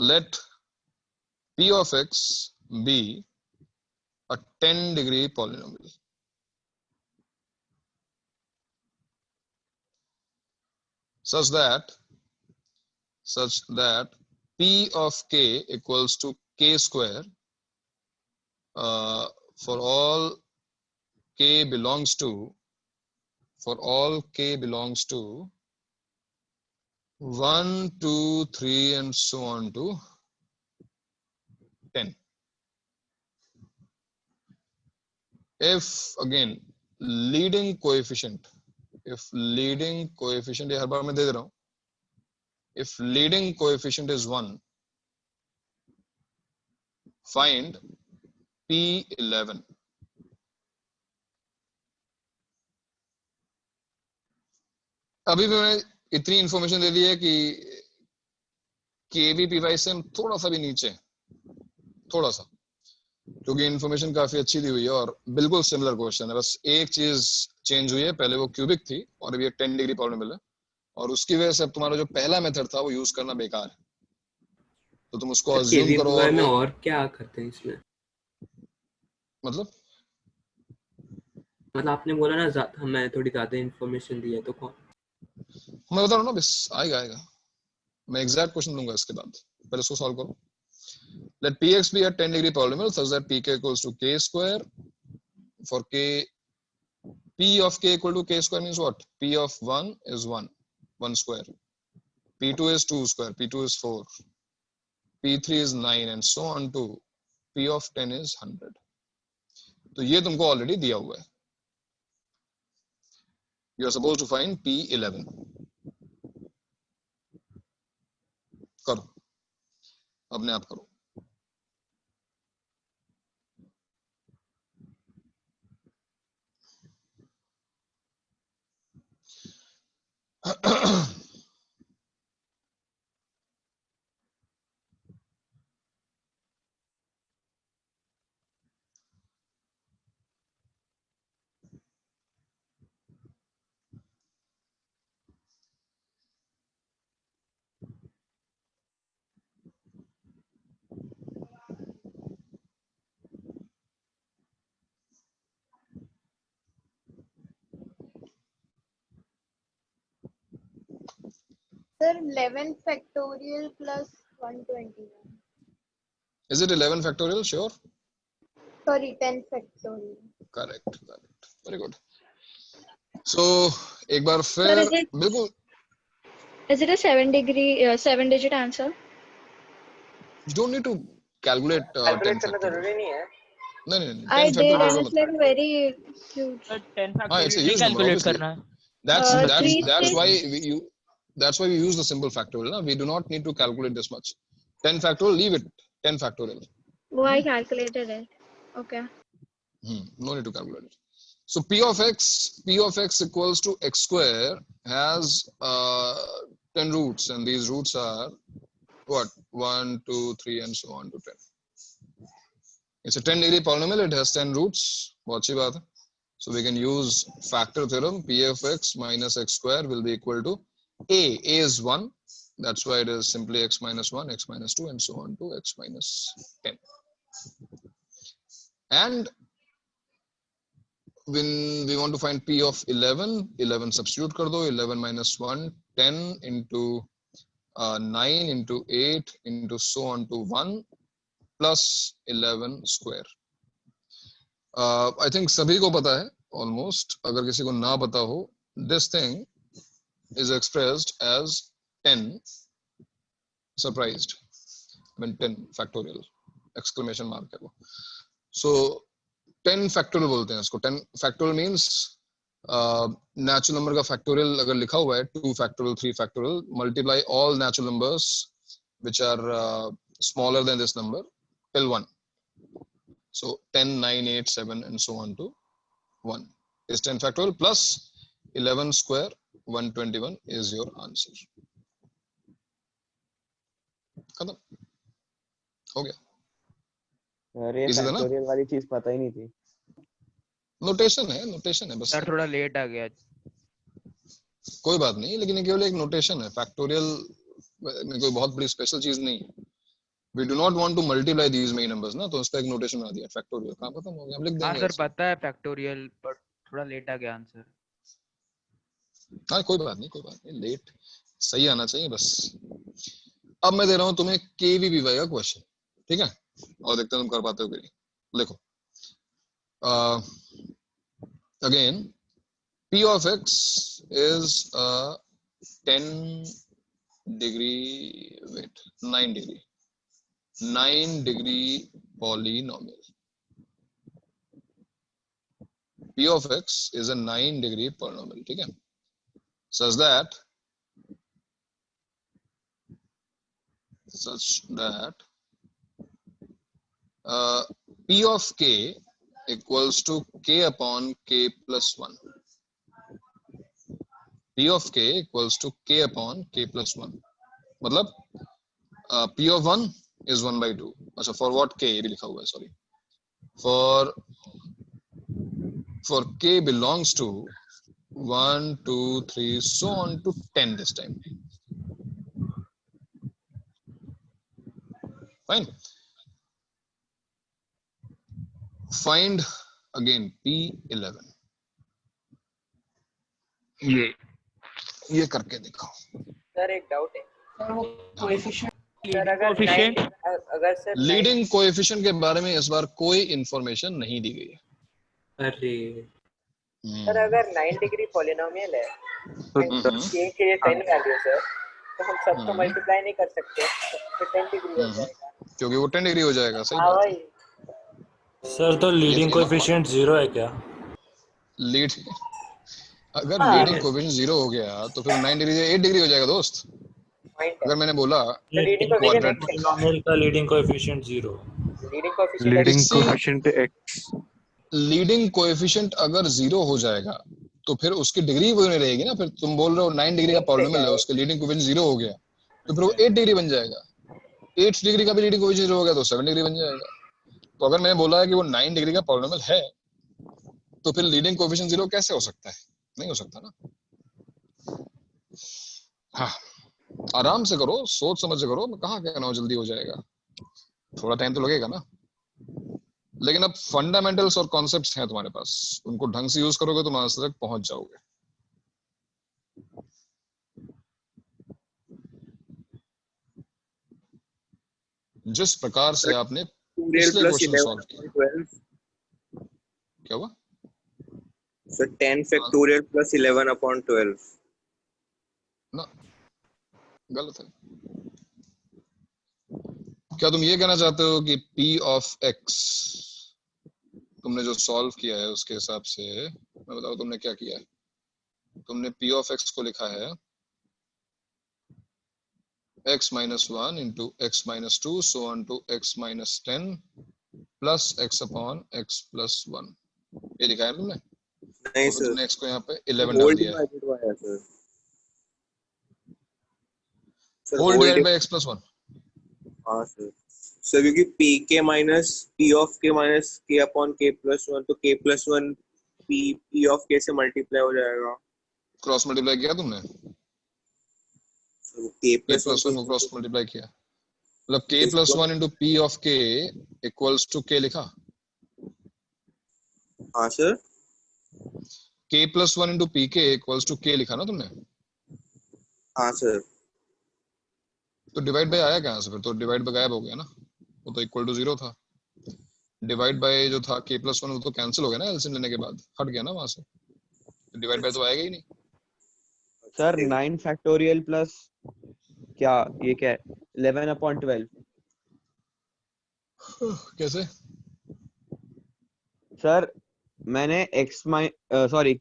S1: late p of x be a 10-degree polynomial such that p of k equals to k square for all k belongs to 1 2 3 and so on to 10. If again leading coefficient, ये हर बार मैं दे रहा हूं, if leading coefficient is 1, find p11. अभी भी मैंने इतनी information दे दी है कि केवीपीवाई से हम थोड़ा सा भी नीचे, थोड़ा सा, क्योंकि इन्फॉर्मेशन काफी अच्छी दी हुई है और बिल्कुल सिमिलर क्वेश्चन है। बस एक चीज चेंज हुई है, पहले वो क्यूबिक थी और अभी 10 डिग्री पॉलिनोमियल है, और उसकी वजह से अब तुम्हारा जो पहला मेथड था वो यूज करना बेकार है, तो तुम उसको अज्यूम करो।
S10: और क्या करते हैं इसमें?
S1: मतलब
S10: आपने बोला ना हमें थोड़ी ज्यादा इन्फॉर्मेशन दी है, तो कौन?
S1: मैं बता रहा हूँ ना, बस आएगा, मैं एग्जैक्ट क्वेश्चन दूंगा इसके बाद, पहले इसको सॉल्व करो। Let px be a 10-degree polynomial such that pk equals to k square. For k, p of k equal to k square means what? P of 1 is 1 square. P2 is 2 square. P2 is 4. P3 is 9 and so on to p of 10 is 100. तो ये तुमको already दिया हुआ है। You are supposed to find p11. करो, अपने आप करो।
S11: Sir, 11 factorial plus 121.
S1: Is it 11 factorial? Sure.
S11: Sorry, 10 factorial.
S1: Correct. Very good. So एक बार
S11: Sir,
S1: फिर बिल्कुल
S11: is it a 7-digit answer?
S1: you don't need to calculate 10
S9: calculate करना
S1: factorial.
S9: जरूरी नहीं है.
S1: नहीं
S11: I
S1: 10
S11: did,
S1: factorial
S11: and
S1: का
S11: it's
S1: मतलब
S11: like very huge.
S3: सर 10
S1: हाँ, it's a
S3: factorial
S1: huge number,
S3: calculate
S1: obviously.
S3: करना है.
S1: That's why
S11: 3
S1: that's why we use the simple factorial. No? We do not need to calculate this much. 10 factorial, leave it. 10 factorial.
S11: Oh, I calculated it. Okay.
S1: No need to calculate it. So P of x equals to x square has 10 roots, and these roots are what? 1, 2, 3, and so on to 10. It's a 10-degree polynomial. It has 10 roots. बहुत अच्छी बात है. So we can use factor theorem. P of x minus x square will be equal to a. A is 1. That's why it is simply x minus 1, x minus 2, and so on to x minus 10. And when we want to find P of 11 substitute कर दो. 11 minus 1, 10 into 9 into 8 into so on to 1 plus 11 square. I think सभी को पता है almost. अगर किसी को ना पता हो, this thing is expressed as 10 surprised. I mean 10 factorial exclamation mark है वो. So 10 factorial बोलते हैं इसको. 10 factorial means natural number का factorial अगर लिखा हुआ है 2 factorial, 3 factorial, multiply all natural numbers which are smaller than this number till 1. So 10, 9, 8, 7 and so on to 1 is 10 factorial plus 11 square 121 is your answer. खत्म हो गया.
S2: अरे
S1: Easy था ना?
S2: फैक्टोरियल वाली चीज पता ही नहीं थी.
S1: नोटेशन है बस.
S3: सर थोड़ा लेट आ गया.
S1: कोई बात नहीं, लेकिन ये केवल एक नोटेशन है. फैक्टोरियल में कोई बहुत बड़ी स्पेशल चीज नहीं है. We do not want to multiply these many numbers ना, तो उसका एक नोटेशन बना दिया फैक्टोरियल. कहाँ खत्म हो गया, हम लिख
S3: हाँ
S1: देंगे.
S3: सर पता है फैक्टोरियल, बट थोड़ा लेट आ गया आंसर.
S1: हाँ कोई बात नहीं, लेट सही आना चाहिए बस. अब मैं दे रहा हूँ तुम्हें KVPY का क्वेश्चन, ठीक है, और देखते हैं तुम कर पाते हो कि नहीं. देखो again P of x is a 9 degree polynomial. P of x is a 9 degree polynomial, ठीक है, such that P of k equals to k upon k plus 1. P of k equals to k upon k plus 1. मतलब P of 1 is 1 by 2. अच्छा, for what k ये भी लिखा हुआ है, sorry. For k belongs to 1, 2, 3, so on to 10 this time. Fine. Find again P11. ये करके दिखाओ.
S9: सर एक डाउट है. सर अगर सर
S1: लीडिंग कोएफिशिएंट के बारे में इस बार कोई इंफॉर्मेशन नहीं दी गई है.
S10: अरे
S9: सर अगर 9 डिग्री पॉलिनोमियल है k के 10 वैल्यूज है, तो हम सबको मल्टीप्लाई नहीं कर सकते, तो 10 डिग्री हो जाएगा,
S1: क्योंकि वो 10 डिग्री हो जाएगा. सही
S9: हाँ
S1: बात
S9: भाई.
S1: है.
S5: सर तो लीडिंग कोएफिशिएंट 0 है क्या?
S1: अगर लीडिंग कोएफिशिएंट 0 हो गया तो फिर 9 डिग्री से 8 डिग्री हो जाएगा दोस्त. अगर मैंने बोला
S5: पॉलिनोमियल का leading coefficient 0,
S12: leading coefficient x,
S1: leading coefficient अगर 0 हो जाएगा तो फिर उसकी डिग्री वो नहीं रहेगी ना. फिर तुम बोल रहे हो 9 डिग्री का पॉलिनोमियल है, उसके लीडिंग कोएफिशिएंट 0 हो गया तो फिर वो 8 डिग्री बन जाएगा. 8 डिग्री का भी लीडिंग कोएफिशिएंट 0 हो गया तो 7 डिग्री बन जाएगा. तो अगर मैंने बोला है कि वो 9 डिग्री का पॉलिनोमियल है, तो फिर लीडिंग कोएफिशिएंट 0 कैसे हो सकता है? नहीं हो सकता ना. हाँ, आराम से करो, सोच समझ करो. मैं कहाँ कहना हूँ जल्दी हो जाएगा, थोड़ा टाइम तो लगेगा ना. लेकिन अब फंडामेंटल्स और कॉन्सेप्ट्स हैं तुम्हारे पास, उनको ढंग से यूज करोगे तो आंसर तक पहुंच जाओगे. जिस प्रकार से आपने
S8: फैक्टोरियल
S1: पिछले
S8: प्लस
S1: क्वेश्चन सॉल्व किया।
S8: 11/12
S1: क्या हुआ?
S8: सर 10 फैक्टोरियल प्लस 11/12
S1: ना, गलत है। क्या तुम ये कहना चाहते हो कि p ऑफ x तुमने जो सॉल्व किया है उसके हिसाब से, मैं बताऊं तुमने क्या किया है? तुमने p ऑफ x को लिखा है x minus 1 into x minus 2 so on to x minus 10 plus x upon x plus 1, ये लिखा है तुमने?
S8: नहीं
S1: तो
S8: सर,
S1: तुमने x को यहाँ पे 11 डाल
S8: होल
S1: दिया है।
S8: डिवाइडेड बाय है sir. Sir
S1: whole
S8: whole
S1: divide by x plus 1।
S8: हाँ सर। सर क्योंकि p minus p of k minus k upon k plus 1, तो k plus 1 p of k से मल्टीप्लाई हो जाएगा।
S1: क्रॉस मल्टीप्लाई किया तुमने?
S8: सर
S1: k plus 1 को cross multiply किया, मतलब k plus 1 into p of k equals to k लिखा?
S8: हाँ sir.
S1: k plus 1 into pk equals to k लिखा ना तुमने?
S8: हाँ सर।
S1: तो डिवाइड बाय आया कहाँ से फिर? तो डिवाइड बाय गायब हो गया ना, वो तो इक्वल टू 0 था। डिवाइड बाय जो था k plus 1 वो तो कैंसिल हो गया ना एलसीएम लेने के बाद, हट गया ना वहां से, तो डिवाइड बाय तो आएगा ही नहीं।
S2: सर 9 फैक्टोरियल प्लस क्या, ये क्या है 11/12?
S1: कैसे?
S2: सर मैंने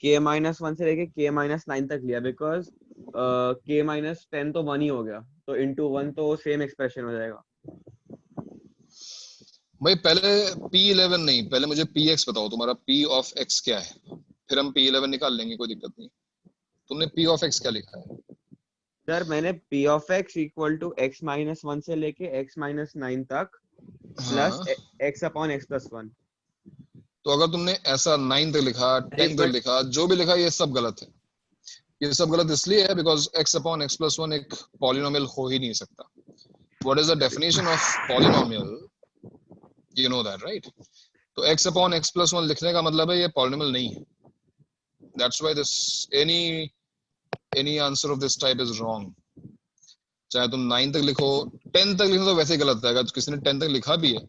S2: k माइनस 1 से लेके k माइनस 9 तक लिया, बिकॉज k माइनस 10 तो 1 ही हो गया, तो इंटू 1 तो सेम एक्सप्रेशन हो जाएगा।
S1: भाई पहले p11 नहीं, पहले मुझे px बताओ, तुम्हारा p ऑफ x क्या है, फिर हम p11 निकाल लेंगे, कोई दिक्कत नहीं। तुमने p ऑफ x क्या लिखा है?
S2: सर मैंने p of x equal to x minus 1 से लेके x माइनस 9 तक plus x upon x plus 1।
S1: तो अगर तुमने ऐसा 9 तक लिखा, 10 तक लिखा, जो भी लिखा, ये सब गलत है। ये सब गलत इसलिए है because x upon x plus 1 एक पॉलिनोमियल हो ही नहीं सकता। What is the definition of polynomial? You know that right? तो x अपॉन x प्लस 1 लिखने का मतलब है ये पॉलिनोमियल नहीं है। That's why this any answer of this type is wrong. चाहे तुम 9 तक लिखो, 10 तक लिखो तो वैसे ही गलत है। अगर किसी ने 10 तक लिखा भी है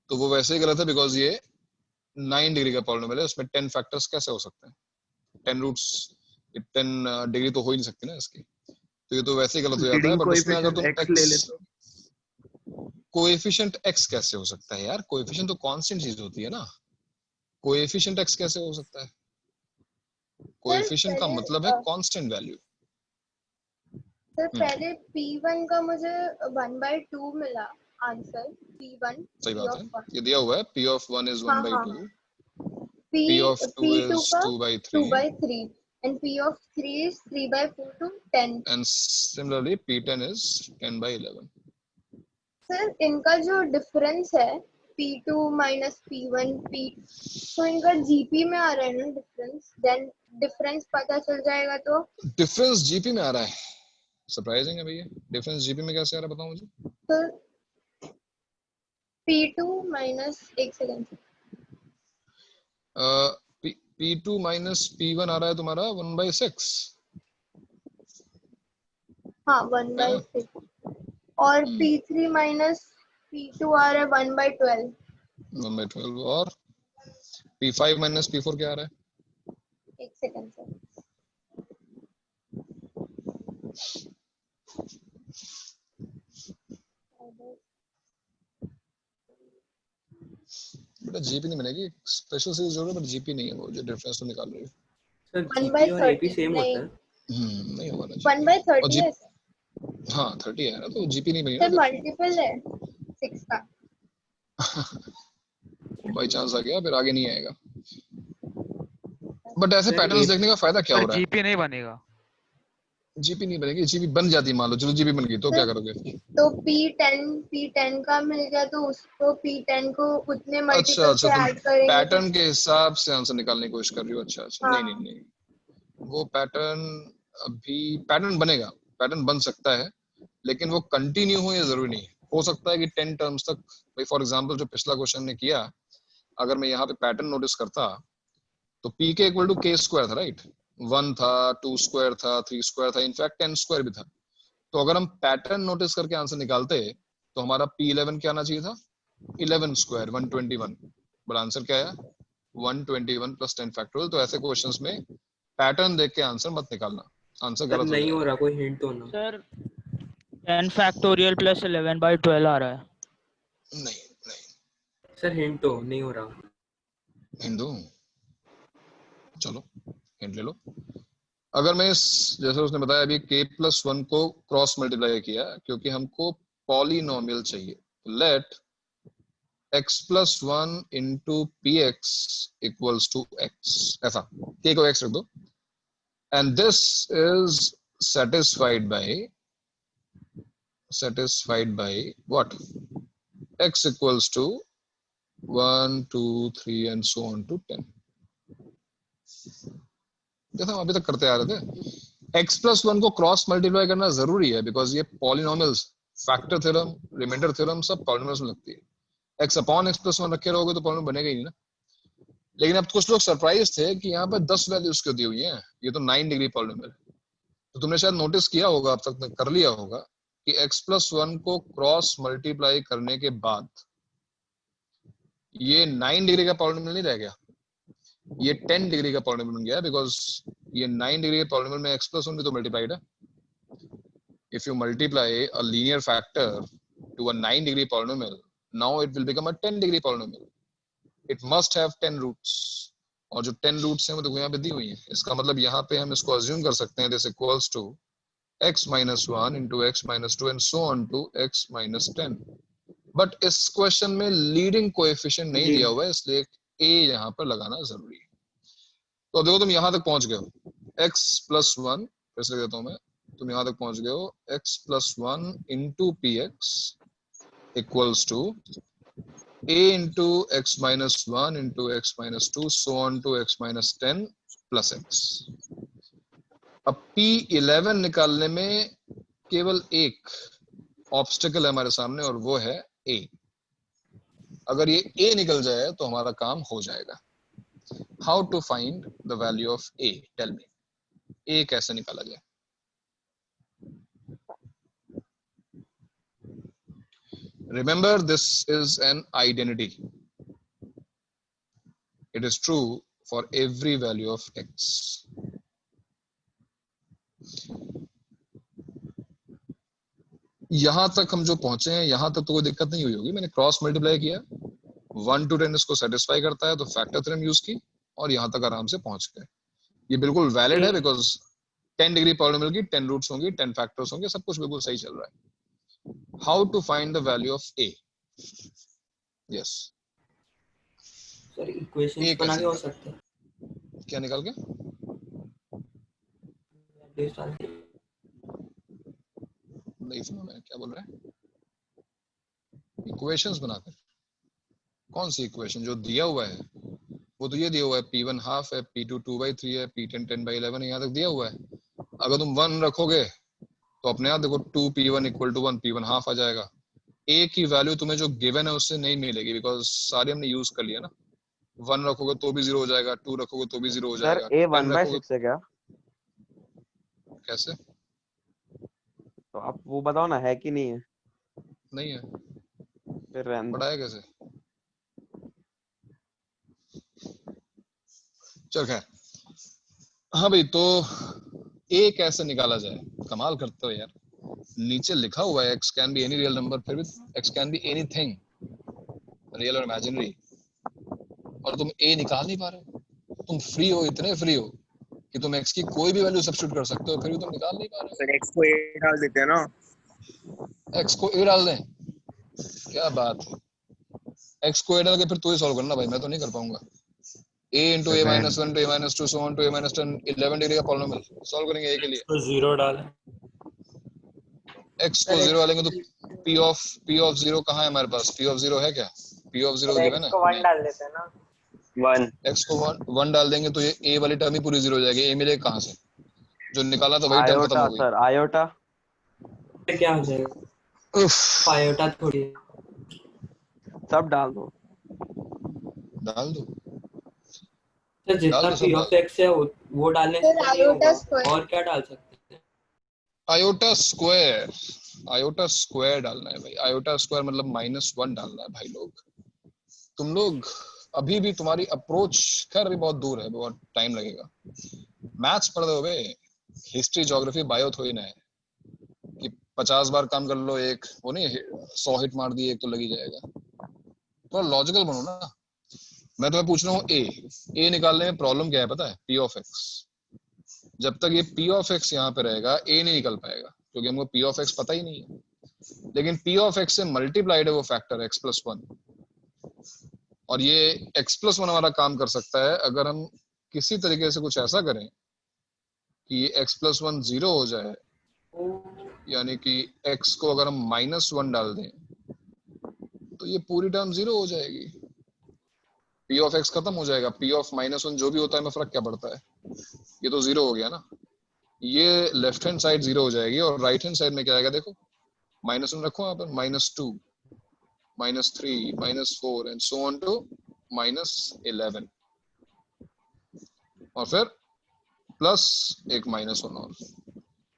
S1: तो वो वैसे ही गलत है, बिकॉज ये 9 डिग्री का पॉलिनोमियल है, उसमें 10 फैक्टर्स कैसे हो सकते हैं? 10 रूट्स, 10 डिग्री तो हो ही नहीं सकती ना इसकी, तो ये तो वैसे ही गलत हो जाता है। बट उसमें अगर तुम
S2: x ले ले तो
S1: कोएफिशिएंट x कैसे हो सकता है यार? कोएफिशिएंट तो कांस्टेंट चीज होती है ना, कोएफिशिएंट x कैसे हो सकता है? कोएफिशिएंट का मतलब है कांस्टेंट वैल्यू।
S11: सर पहले P1 का मुझे 1/2 मिला आंसर। P1
S1: सही बात है, ये दिया हुआ है p of 1 is 1/2, p of 2 is 2/3
S11: and P of 3 is 3/4 to 10
S1: and similarly p10 is 10/11।
S11: Sir इनका जो डिफरेंस है P2 minus P1 तो इनका जीपी में आ रहा है ना डिफरेंस, देन डिफरेंस पता चल जाएगा। तो
S1: डिफरेंस जीपी में आ रहा है? सरप्राइजिंग है भैया, डिफरेंस जीपी में कैसे आ रहा है बताओ मुझे।
S11: तो P2 minus एक सेकंड,
S1: P2 minus P1 आ रहा है तुम्हारा 1/6।
S11: हाँ 1/6, और P3 minus P2 आ रहा है 1/12।
S1: 1/12 और P5 minus P4 क्या आ रहा है?
S11: एक सेकंड सर,
S1: बेटा जीपी नहीं बनेगी, स्पेशल सीरीज जोड़ो, बट जीपी नहीं है वो जो डिफरेंस तुम निकाल रहे हो।
S10: सर जीपी और एपी सेम होता है?
S1: नहीं होगा ना।
S11: 1/30 है सर।
S1: हाँ 30 है ना, तो जीपी नहीं बनेगी
S11: सर
S1: ना।
S11: मल्टीपल है 6 का।
S1: बाई चांस आ गया, फिर आगे नहीं आएगा। बट ऐसे पैटर्न्स देखने का फायदा क्या हो रहा है?
S14: जीपी नहीं बनेगा।
S1: जीपी नहीं बनेगी, जीपी बन जाती मान लो, चलो जीपी बन गई तो क्या करोगे?
S11: तो P10 का मिल गया तो उसको P10 को उतने मल्टीपल से ऐड करेंगे।
S1: पैटर्न के हिसाब से आंसर निकालने की कोशिश कर रही हो। अच्छा अच्छा,
S11: हाँ।
S1: नहीं, वो पैटर्न अभी पैटर्न बनेगा, पैटर्न बन सकता है, लेकिन वो कंटिन्यू हो ये जरूरी नहीं है। हो सकता है कि 10 टर्म्स तक, भाई फॉर एग्जांपल जो पिछला क्वेश्चन ने किया, अगर मैं यहाँ पे पैटर्न नोटिस करता तो p के इक्वल टू k स्क्वायर था राइट, 1 था, 2 स्क्वायर था, 3 स्क्वायर था, इनफैक्ट 10 स्क्वायर भी था। तो अगर हम पैटर्न नोटिस करके आंसर निकालते तो हमारा P11 क्या आना चाहिए था 11 स्क्वायर 121, बट आंसर क्या है 121 प्लस 10 फैक्टोरियल। तो ऐसे क्वेश्चंस में पैटर्न देख के आंसर मत निकालना, आंसर
S10: सर
S1: गलत हो
S10: नहीं हो
S1: जाएगा।
S10: रहा, कोई हिंट हो ना।
S3: सर 10 फैक्टोरियल प्लस 11/12 आ रहा है।
S1: नहीं
S10: सर हिंट हो, नहीं हो रहा।
S1: हिंट दो, चलो हिंट ले लो। अगर मैं जैसे उसने बताया अभी k+1 को क्रॉस मल्टीप्लाई किया क्योंकि हमको पॉलिनोमियल चाहिए, late x+1 into px equals to x, ऐसा k को x रख दो, and this is satisfied by what, x equals to 1 2 3 and so on to 10, जैसा हम अभी तक करते आ रहे थे। x+1 को क्रॉस मल्टीप्लाई करना जरूरी है बिकॉज ये polynomials, factor theorem, remainder theorem सब पॉलिनोमियल्स में लगती है। x अपॉन x+1 रखे रहोगे तो पॉलिनोमियल बनेगा ही नहीं ना। लेकिन अब कुछ लोग सरप्राइज थे कि यहाँ पर 10 वैल्यूज क्यों दी हुई हैं, ये तो 9 डिग्री पॉलिनोमियल है। तो तुमने शायद नोटिस किया होगा, अब तक कर लिया होगा कि x+1 को क्रॉस मल्टीप्लाई करने के बाद ये 9 डिग्री का पॉलिनोमियल नहीं रह गया, ये 10 डिग्री का पॉलिनोमियल बन गया बिकॉज ये 9 डिग्री के पॉलिनोमियल में x+1 भी तो मल्टीप्लाइड है। If you multiply a linear factor to a 9 degree polynomial, now it will become a 10 degree polynomial. It must have 10 roots, और जो 10 रूट्स हैं वो देखो यहाँ पे दी हुई हैं। इसका मतलब यहाँ पे हम इसको अज्यूम कर सकते हैं this equals to x-1 into x-2 and so on to x-10। But इस क्वेश्चन में लीडिंग कोएफिशिएंट नहीं दिया हुआ है, इसलिए a यहाँ पर लगाना जरूरी है। तो देखो तुम यहाँ तक पहुंच गए हो, x+1 फिर से देता हूं मैं, तुम यहाँ तक पहुंच गए हो x+1 into px equals to a into x-1 into x-2 so on to x-10 plus x। अब P11 निकालने में केवल एक ऑब्स्टिकल है हमारे सामने और वो है a। अगर ये a निकल जाए तो हमारा काम हो जाएगा। How to find the value of a, tell me, a कैसे निकाला जाए? Remember, this is an identity. It is true for every value of x. यहां तक हम जो पहुंचे हैं, यहां तक तो कोई दिक्कत नहीं हुई होगी। मैंने क्रॉस मल्टीप्लाई किया, 1 to 10 इसको सेटिस्फाई करता है तो फैक्टर थ्योरम यूज की और यहां तक आराम से पहुंच गए। ये बिल्कुल वैलिड है बिकॉज 10 डिग्री पॉलिनोमियल की 10 रूट्स होंगी, 10 फैक्टर्स होंगे, सब कुछ बिल्कुल सही चल रहा है। How to find the value of a? Yes
S10: sir equations बना के हो सकते हैं।
S1: क्या निकाल के? नहीं सुना मैंने, क्या बोल रहे हैं? इक्वेशंस बनाकर? कौन सी इक्वेशन? जो दिया हुआ है वो तो ये दिया हुआ है, P1 हाफ है, P2 2/3 है, P10 10/11 यहाँ तक दिया हुआ है। अगर तुम 1 रखोगे तो अपने आप देखो 2P1 = 1, P1 हाफ आ जाएगा। a की वैल्यू तुम्हें जो गिवन है उससे नहीं मिलेगी बिकॉज सारे हमने यूज कर लिया ना। 1 रखोगे तो भी 0 हो जाएगा, 2 रखोगे तो भी 0 हो जाएगा।
S2: सर a 1/6 है क्या?
S1: कैसे?
S2: तो आप वो बताओ ना, है कि नहीं है?
S1: नहीं है,
S2: फिर रहने दो।
S1: बढ़ाया कैसे? चल खैर, हाँ भाई, तो a कैसे निकाला जाए? कमाल करते हो यार, नीचे लिखा हुआ है x can be any real number, फिर भी x can be anything, real और इमेजिनरी, और तुम a निकाल नहीं पा रहे हो। तुम फ्री हो, इतने फ्री हो कि तुम x की कोई भी वैल्यू सब्स्टिट्यूट कर सकते हो, फिर भी तुम निकाल नहीं पा रहे हो।
S8: सर x को a डाल देते हैं ना,
S1: x को a डाल दें? क्या बात है, x को a डाल के फिर तू ही सॉल्व करना भाई, मैं तो नहीं कर पाऊंगा। a into a-1 to a-2 so on to a-10 11 degree का पॉलिनोमियल सॉल्व करेंगे a के लिए।
S5: तो 0 डालें,
S1: x को 0 डालेंगे तो p of 0 कहाँ है हमारे पास? p of 0 है क्या? p of 0 गिवन है,
S9: को 1 डाल देते हैं ना,
S8: 1
S1: x को 1 डाल देंगे तो ये a वाली टर्म ही पूरी 0 हो जाएगी। a मिलेगा कहाँ से? जो निकाला तो वही टर्म खत्म हो गई।
S2: सर आयोटा
S10: क्या हो जाएगा? आयोटा थोड़ी,
S2: सब डाल दो।
S1: डाल दो
S10: तो जितना p of x है वो डालने से
S11: सर आयोटा
S10: होगा,
S11: स्क्वायर,
S10: और क्या डाल सकते हैं?
S1: आयोटा स्क्वायर, आयोटा स्क्वायर डालना है भाई, आयोटा स्क्वायर मतलब -1 डालना है भाई लोग। तुम लोग अभी भी तुम्हारी अप्रोच खैर अभी बहुत दूर है, बहुत टाइम लगेगा। मैथ्स पढ़ रहे हो बे, हिस्ट्री ज्योग्राफी बायो थोड़ी ना है कि 50 बार काम कर लो, एक वो नहीं 100 हिट मार दिए एक तो लगी जाएगा। थोड़ा लॉजिकल बनो ना। मैं तुम्हें पूछ रहा हूँ ए निकालने में प्रॉब्लम क्या है पता है? P of x. जब तक ये पी ऑफ एक्स यहाँ पे रहेगा ए नहीं निकल पाएगा, क्योंकि हमको पी ऑफ एक्स पता ही नहीं है। लेकिन पी ऑफ एक्स से मल्टीप्लाइड है वो फैक्टर एक्स प्लस 1, और ये x प्लस 1 हमारा काम कर सकता है अगर हम किसी तरीके से कुछ ऐसा करें कि ये x प्लस 1 0 हो जाए, यानी कि x को अगर हम -1 डाल दें तो ये पूरी टर्म 0 हो जाएगी, p ऑफ x खत्म हो जाएगा। p ऑफ -1 जो भी होता है में फर्क क्या पड़ता है, ये तो 0 हो गया ना। ये लेफ्ट हैंड साइड 0 हो जाएगी और राइट हैंड साइड में क्या आएगा देखो, -1 रखो यहाँ पर, -2 -3 -4 एंड सो ऑन टू -11, और फिर प्लस एक -1 और।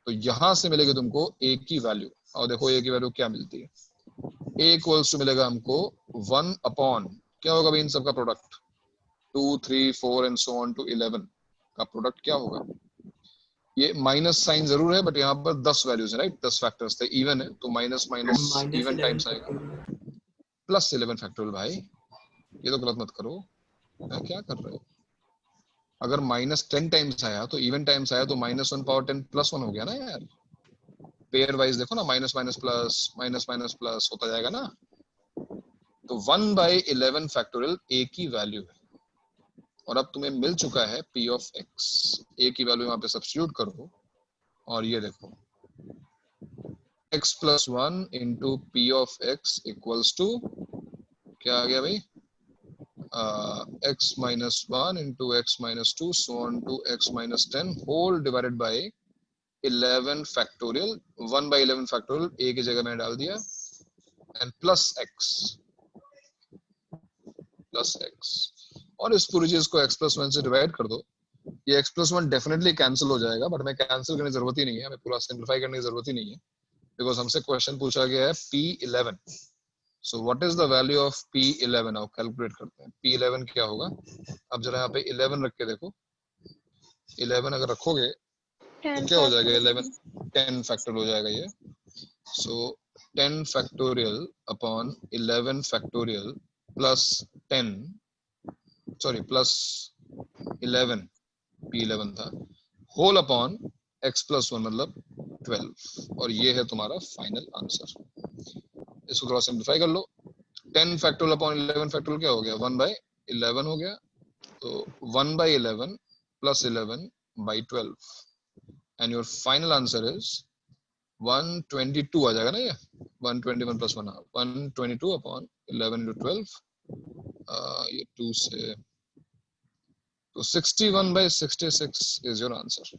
S1: तो यहां से मिलेगी तुमको a की वैल्यू, और देखो a की वैल्यू क्या मिलती है। a इक्वल्स टू मिलेगा हमको 1 अपॉन क्या होगा भाई इन सबका product, 2 3 4 and so on to 11 का प्रोडक्ट क्या होगा। ये माइनस साइन जरूर है बट यहाँ पर 10 वैल्यूज है राइट, 10 फैक्टर्स थे, इवन है तो माइनस इवन टाइम्स आएगा, प्लस 11 फैक्टोरियल। भाई ये तो गलत मत करो, क्या कर रहे हो। अगर -10 टाइम्स आया तो इवन टाइम्स आया तो -1 पावर 10 प्लस 1 हो गया ना यार। पेयर वाइज देखो ना, minus minus plus minus minus plus होता जाएगा ना। तो 1/11 फैक्टोरियल a की वैल्यू है, और अब तुम्हें मिल चुका है p ऑफ x। a की वैल्यू यहाँ पे सब्स्टिट्यूट करो और ये देखो x plus 1 into p of x equals to क्या आ गया भाई, x minus 1 into x minus 2 so on to x minus 10 whole divided by 11 factorial। 1/11 factorial a की जगह मैंने डाल दिया and plus x, और इस पूरी चीज को x plus 1 से डिवाइड कर दो। ये x plus 1 डेफिनेटली कैंसिल हो जाएगा, बट हमें कैंसिल करने की जरूरत ही नहीं है, हमें पूरा सिंप्लीफाई करने की जरूरत ही नहीं है, बिकॉज हमसे क्वेश्चन पूछा गया है p11। So what is the value of P11? अब कैलकुलेट करते हैं P11 क्या होगा। अब जरा यहाँ पे 11 रख के देखो, 11 अगर रखोगे तो क्या हो जाएगा, 11 10 फैक्टोरियल हो जाएगा ये। So 10 factorial upon 11 factorial plus 10 sorry plus 11 P11 था होल अपॉन x प्लस 1 मतलब 12, और ये है तुम्हारा फाइनल आंसर। इसको थोड़ा सिंप्लीफाई कर लो, 10 फैक्टोरियल अपॉन 11 फैक्टोरियल क्या हो गया, 1/11 हो गया। तो 1/11 plus 11 by 12 and your final answer is 122 आ जाएगा ना। ये 121 प्लस 1 122 अपॉन 11 into 12, ये 2 से तो 61/66 इज योर आंसर।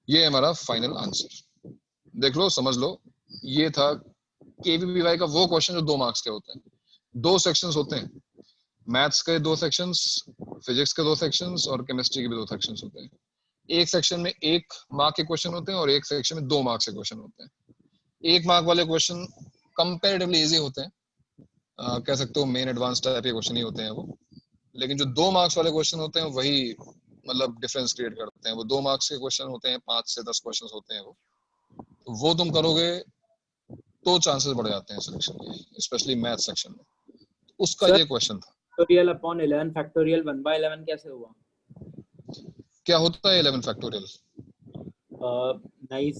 S1: ये हमारा फाइनल आंसर। देख लो, समझ लो, ये था केवीपीवाई का वो क्वेश्चन जो 2 मार्क्स के होते हैं। 2 सेक्शंस होते हैं, मैथ्स के 2 सेक्शंस, फिजिक्स के 2 सेक्शंस और केमिस्ट्री के भी 2 सेक्शंस होते हैं। एक सेक्शन में 1 मार्क के क्वेश्चन होते हैं और एक सेक्शन में 2 मार्क्स के क्वेश्चन होते हैं। 1 मार्क वाले क्वेश्चन कंपैरेटिवली इजी होते हैं, कह सकते हो मेन एडवांस टाइप के क्वेश्चन ही होते हैं वो। लेकिन जो 2 मार्क्स वाले क्वेश्चन होते हैं वही मतलब डिफरेंस क्रिएट करते हैं। वो 2 मार्क्स के क्वेश्चन होते हैं, 5 से 10 क्वेश्चन होते हैं वो तुम करोगे तो चांसेस बढ़ जाते हैं सिलेक्शन के, स्पेशली मैथ सेक्शन में। उसका ये क्वेश्चन था,
S7: फैक्टोरियल अपॉन 11 फैक्टोरियल 1/11 कैसे हुआ?
S1: क्या होता है 11 फैक्टोरियल?
S7: नहीं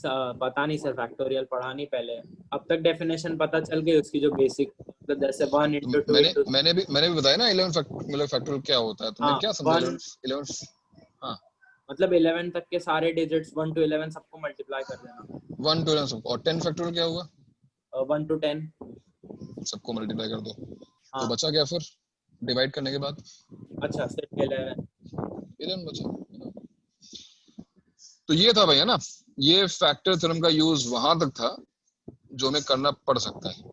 S7: पता नहीं सर, फैक्टोरियल पढ़ा नहीं पहले। अब तक डेफिनेशन पता चल गई उसकी जो बेसिक, मतलब जैसे 1 into 2
S1: मैंने भी बताया ना 11 फैक्टोरियल क्या होता है। तुमने क्या समझा 11? हाँ
S7: मतलब 11 तक के सारे डिजिट्स 1 to 11 सबको मल्टीप्लाई कर देना।
S1: 1 to 11 सबको, और 10 फैक्टोरियल क्या हुआ?
S7: 1 to 10
S1: सबको मल्टीप्लाई कर दो। हाँ। तो बचा क्या फिर डिवाइड करने के बाद?
S7: अच्छा सिर्फ 11
S1: बचा। तो ये था भैया ना, ये फैक्टर थ्योरम का यूज वहां तक था जो हमें करना पड़ सकता है।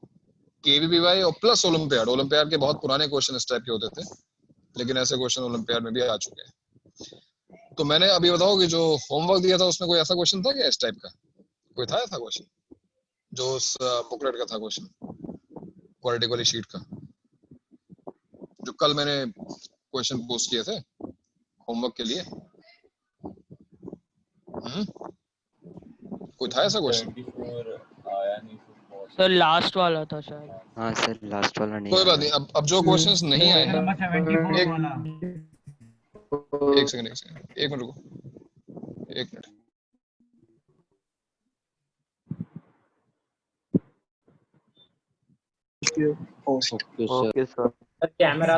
S1: केवीपीवाई और प्लस ओलंपियाड के बहुत पुराने क्वेश्चन इस टाइप के होते थे, लेकिन ऐसे क्वेश्चन ओलंपियाड में भी आ चुके हैं। तो मैंने अभी बताओ कि जो होमवर्क दिया था उसमें कोई ऐसा क्वेश्चन था क्या इस टाइप का? कोई था ऐसा क्वेश्चन जो उस बुकलेट का था क्वेश्चन, क्वाड्रेटिक वाली शीट का, जो कल मैंने क्वेश्चन पोस्ट किए थे होमवर्क के लिए? कोई था ऐसा क्वेश्चन?
S3: सर लास्ट वाला था शायद।
S6: हाँ सर लास्ट वाला नहीं
S1: कोई बात नहीं, अब जो क्वेश्चंस नहीं आए हैं,
S14: नंबर 74
S1: एक
S14: वाला।
S1: सेकंड, एक मिनट रुको, एक मिनट।
S2: Okay sir.
S7: कैमरा